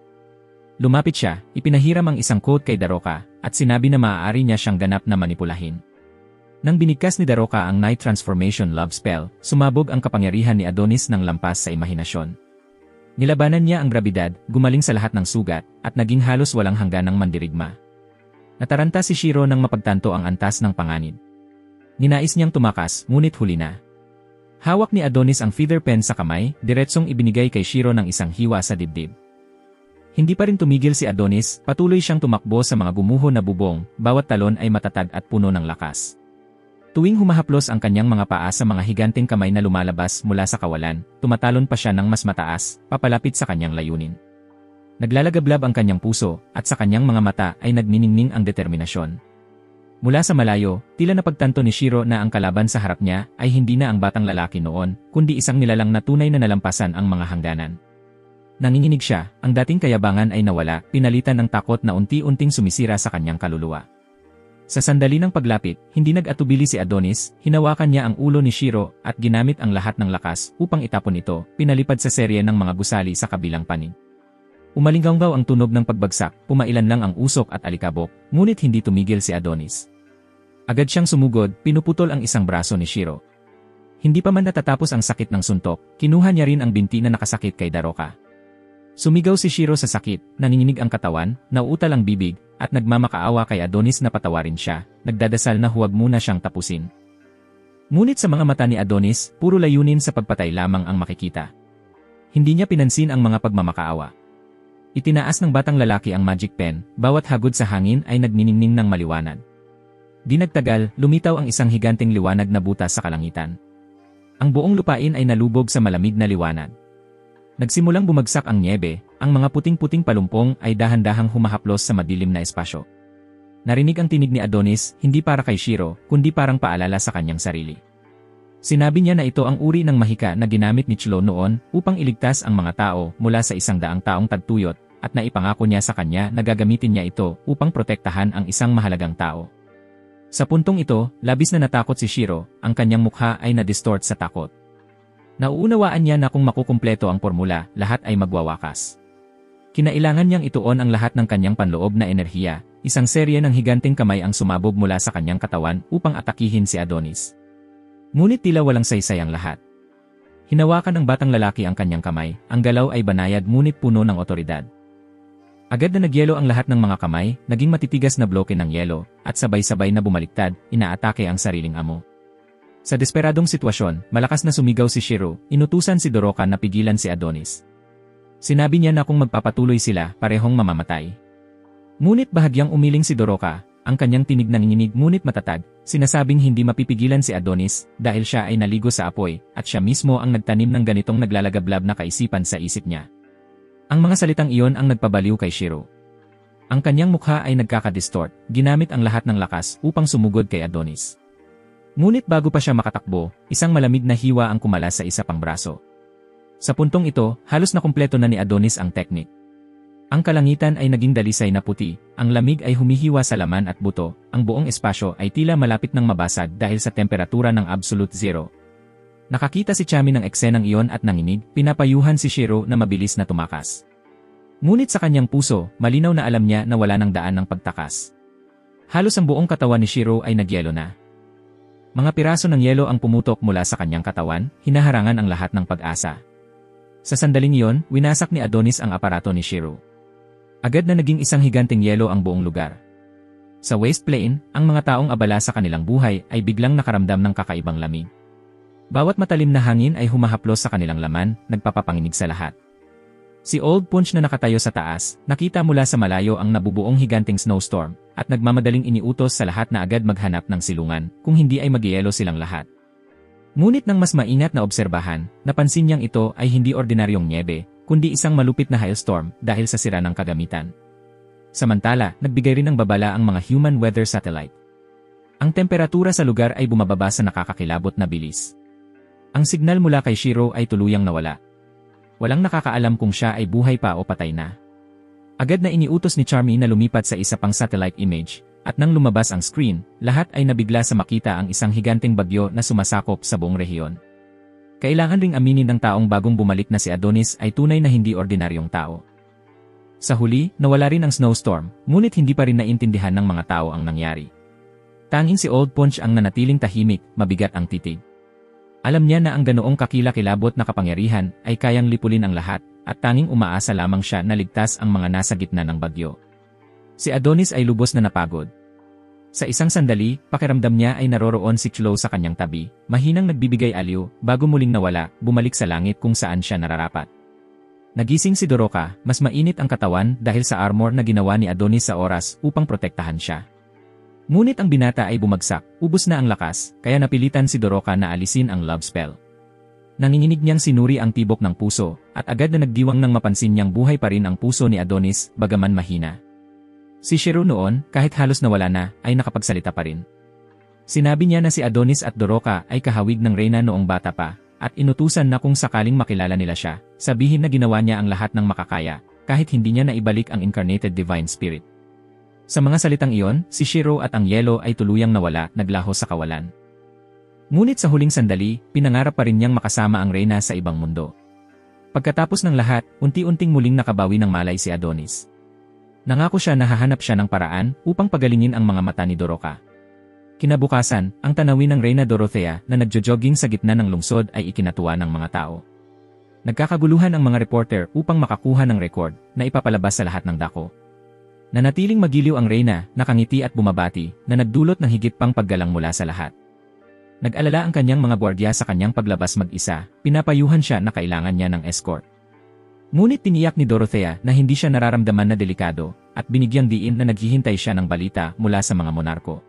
Lumapit siya, ipinahiram ang isang quote kay Daroka, at sinabi na maaari niya siyang ganap na manipulahin. Nang binigkas ni Daroka ang Night Transformation Love Spell, sumabog ang kapangyarihan ni Adonis ng lampas sa imahinasyon. Nilabanan niya ang grabidad, gumaling sa lahat ng sugat, at naging halos walang hangganang mandirigma. Nataranta si Shiro nang mapagtanto ang antas ng panganib. Ninais niyang tumakas, ngunit huli na. Hawak ni Adonis ang feather pen sa kamay, diretsong ibinigay kay Shiro ng isang hiwa sa dibdib. Hindi pa rin tumigil si Adonis, patuloy siyang tumakbo sa mga gumuho na bubong, bawat talon ay matatag at puno ng lakas. Tuwing humahaplos ang kanyang mga paa sa mga higanting kamay na lumalabas mula sa kawalan, tumatalon pa siya ng mas mataas, papalapit sa kanyang layunin. Naglalagablab ang kanyang puso, at sa kanyang mga mata ay nagniningning ang determinasyon. Mula sa malayo, tila napagtanto ni Shiro na ang kalaban sa harap niya ay hindi na ang batang lalaki noon, kundi isang nilalang na tunay na nalampasan ang mga hangganan. Nanginginig siya, ang dating kayabangan ay nawala, pinalitan ng takot na unti-unting sumisira sa kanyang kaluluwa. Sa sandali ng paglapit, hindi nag-atubili si Adonis, hinawakan niya ang ulo ni Shiro at ginamit ang lahat ng lakas upang itapon ito, pinalipad sa serye ng mga gusali sa kabilang panig. Umalinggaw ang tunog ng pagbagsak, pumailan lang ang usok at alikabok, ngunit hindi tumigil si Adonis. Agad siyang sumugod, pinuputol ang isang braso ni Shiro. Hindi pa man natatapos ang sakit ng suntok, kinuha niya rin ang binti na nakasakit kay Daroka. Sumigaw si Shiro sa sakit, nanginginig ang katawan, nauutal ang bibig, at nagmamakaawa kay Adonis na patawarin siya, nagdadasal na huwag muna siyang tapusin. Ngunit sa mga mata ni Adonis, puro layunin sa pagpatay lamang ang makikita. Hindi niya pinansin ang mga pagmamakaawa. Itinaas ng batang lalaki ang magic pen, bawat hagod sa hangin ay nagniningning ng maliwanag. Di nagtagal, lumitaw ang isang higanting liwanag na butas sa kalangitan. Ang buong lupain ay nalubog sa malamig na liwanag. Nagsimulang bumagsak ang nyebe, ang mga puting-puting palumpong ay dahan-dahang humahaplos sa madilim na espasyo. Narinig ang tinig ni Adonis, hindi para kay Shiro, kundi parang paalala sa kanyang sarili. Sinabi niya na ito ang uri ng mahika na ginamit ni Chlo noon upang iligtas ang mga tao mula sa 100 taong tagtuyot, at naipangako niya sa kanya na gagamitin niya ito upang protektahan ang isang mahalagang tao. Sa puntong ito, labis na natakot si Shiro, ang kanyang mukha ay na-distort sa takot. Nauunawaan niya na kung makukumpleto ang formula, lahat ay magwawakas. Kinailangan niyang ituon ang lahat ng kanyang panloob na enerhiya, isang serye ng higanting kamay ang sumabog mula sa kanyang katawan upang atakihin si Adonis. Ngunit tila walang saysay ang lahat. Hinawakan ng batang lalaki ang kanyang kamay, ang galaw ay banayad ngunit puno ng otoridad. Agad na nagyelo ang lahat ng mga kamay, naging matitigas na bloke ng yelo, at sabay-sabay na bumaliktad, inaatake ang sariling amo. Sa desperadong sitwasyon, malakas na sumigaw si Shiro, inutusan si Doroka na pigilan si Adonis. Sinabi niya na kung magpapatuloy sila, parehong mamamatay. Ngunit bahagyang umiling si Doroka, ang kanyang tinig nanginginig ngunit matatag, sinasabing hindi mapipigilan si Adonis dahil siya ay naligo sa apoy, at siya mismo ang nagtanim ng ganitong naglalagablab na kaisipan sa isip niya. Ang mga salitang iyon ang nagpabaliw kay Shiro. Ang kanyang mukha ay nagkakadistort, ginamit ang lahat ng lakas upang sumugod kay Adonis. Ngunit bago pa siya makatakbo, isang malamig na hiwa ang kumalas sa isa pang braso. Sa puntong ito, halos na kumpleto na ni Adonis ang teknik. Ang kalangitan ay naging dalisay na puti, ang lamig ay humihiwa sa laman at buto, ang buong espasyo ay tila malapit ng mabasag dahil sa temperatura ng absolute zero. Nakakita si Chami ng eksenang iyon at nanginig, pinapayuhan si Shiro na mabilis na tumakas. Ngunit sa kanyang puso, malinaw na alam niya na wala ng daan ng pagtakas. Halos ang buong katawan ni Shiro ay nagyelo na. Mga piraso ng yelo ang pumutok mula sa kanyang katawan, hinaharangan ang lahat ng pag-asa. Sa sandaling iyon, winasak ni Adonis ang aparato ni Shiro. Agad na naging isang higanting yelo ang buong lugar. Sa waste plain, ang mga taong abala sa kanilang buhay ay biglang nakaramdam ng kakaibang lamig. Bawat matalim na hangin ay humahaplos sa kanilang laman, nagpapapanginig sa lahat. Si Old Punch na nakatayo sa taas, nakita mula sa malayo ang nabubuong higanting snowstorm, at nagmamadaling iniutos sa lahat na agad maghanap ng silungan, kung hindi ay magyelo silang lahat. Ngunit nang mas maingat na obserbahan, napansin niyang ito ay hindi ordinaryong nyebe, kundi isang malupit na hailstorm dahil sa sira ng kagamitan. Samantala, nagbigay rin ng babala ang mga human weather satellite. Ang temperatura sa lugar ay bumababa sa nakakakilabot na bilis. Ang signal mula kay Shiro ay tuluyang nawala. Walang nakakaalam kung siya ay buhay pa o patay na. Agad na iniutos ni Charmy na lumipat sa isa pang satellite image, at nang lumabas ang screen, lahat ay nabigla sa makita ang isang higanting bagyo na sumasakop sa buong rehiyon. Kailangan ring aminin ng taong bagong bumalik na si Adonis ay tunay na hindi ordinaryong tao. Sa huli, nawala rin ang snowstorm, ngunit hindi pa rin naintindihan ng mga tao ang nangyari. Tanging si Old Punch ang nanatiling tahimik, mabigat ang titig. Alam niya na ang ganoong kakilakilabot na kapangyarihan ay kayang lipulin ang lahat, at tanging umaasa lamang siya na ligtas ang mga nasa gitna ng bagyo. Si Adonis ay lubos na napagod. Sa isang sandali, pakiramdam niya ay naroroon si Chloe sa kanyang tabi, mahinang nagbibigay aliw, bago muling nawala, bumalik sa langit kung saan siya nararapat. Nagising si Doroka, mas mainit ang katawan dahil sa armor na ginawa ni Adonis sa oras upang protektahan siya. Ngunit ang binata ay bumagsak, ubos na ang lakas, kaya napilitan si Doroka na alisin ang love spell. Nanginginig niyang sinuri ang tibok ng puso, at agad na nagdiwang nang mapansin niyang buhay pa rin ang puso ni Adonis, bagaman mahina. Si Shiro noon, kahit halos nawala na, ay nakapagsalita pa rin. Sinabi niya na si Adonis at Doroka ay kahawig ng reyna noong bata pa, at inutusan na kung sakaling makilala nila siya, sabihin na ginawa niya ang lahat ng makakaya, kahit hindi niya naibalik ang incarnated divine spirit. Sa mga salitang iyon, si Shiro at ang yelo ay tuluyang nawala, naglaho sa kawalan. Ngunit sa huling sandali, pinangarap pa rin niyang makasama ang reyna sa ibang mundo. Pagkatapos ng lahat, unti-unting muling nakabawi ng malay si Adonis. Nangako siya na hahanap siya ng paraan upang pagalingin ang mga mata ni Doroka. Kinabukasan, ang tanawin ng Reyna Dorothea na nagjo-jogging sa gitna ng lungsod ay ikinatuwa ng mga tao. Nagkakaguluhan ang mga reporter upang makakuha ng record na ipapalabas sa lahat ng dako. Nanatiling magiliw ang reyna, nakangiti at bumabati, na nagdulot ng higit pang paggalang mula sa lahat. Nag-alala ang kanyang mga gwardiya sa kanyang paglabas mag-isa, pinapayuhan siya na kailangan niya ng escort. Ngunit tiniyak ni Dorothea na hindi siya nararamdaman na delikado, at binigyang diin na naghihintay siya ng balita mula sa mga monarko.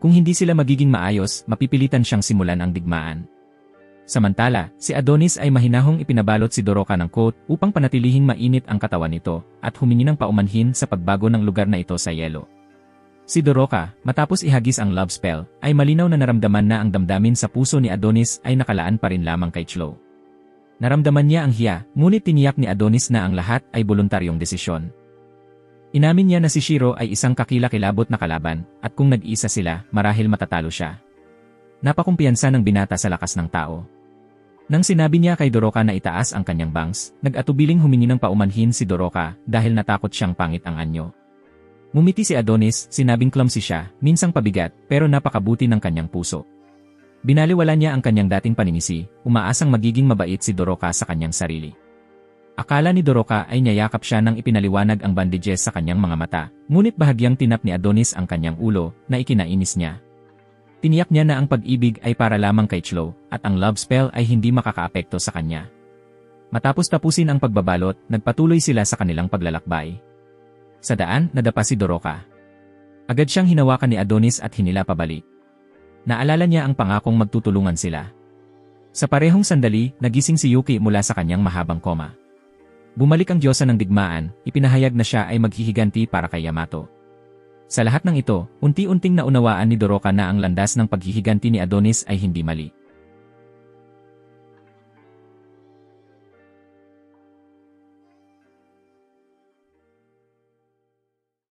Kung hindi sila magiging maayos, mapipilitan siyang simulan ang digmaan. Samantala, si Adonis ay mahinahong ipinabalot si Doroka ng coat upang panatilihing mainit ang katawan nito at humingi ng paumanhin sa pagbago ng lugar na ito sa yelo. Si Doroka, matapos ihagis ang love spell, ay malinaw na naramdaman na ang damdamin sa puso ni Adonis ay nakalaan pa rin lamang kay Chloe. Naramdaman niya ang hiya, ngunit tiniyak ni Adonis na ang lahat ay voluntaryong desisyon. Inamin niya na si Shiro ay isang kakilakilabot na kalaban, at kung nag-isa sila, marahil matatalo siya. Napakumpiyansa ng binata sa lakas ng tao. Nang sinabi niya kay Doroka na itaas ang kanyang bangs, nag-atubiling humingi ng paumanhin si Doroka dahil natakot siyang pangit ang anyo. Ngumiti si Adonis, sinabing clumsy siya, minsang pabigat, pero napakabuti ng kanyang puso. Binaliwala niya ang kanyang dating paninisi, umaasang magiging mabait si Doroka sa kanyang sarili. Akala ni Doroka ay niyayakap siya nang ipinaliwanag ang bandages sa kanyang mga mata, ngunit bahagyang tinap ni Adonis ang kanyang ulo na ikinainis niya. Tiniyak niya na ang pag-ibig ay para lamang kay Chloe at ang love spell ay hindi makakaapekto sa kanya. Matapos tapusin ang pagbabalot, nagpatuloy sila sa kanilang paglalakbay. Sa daan, nadapa si Doroka. Agad siyang hinawakan ni Adonis at hinila pabalik. Naalala niya ang pangakong magtutulungan sila. Sa parehong sandali, nagising si Yuki mula sa kanyang mahabang koma. Bumalik ang diyosa ng digmaan, ipinahayag na siya ay maghihiganti para kay Yamato. Sa lahat ng ito, unti-unting naunawaan ni Doroka na ang landas ng paghihiganti ni Adonis ay hindi mali.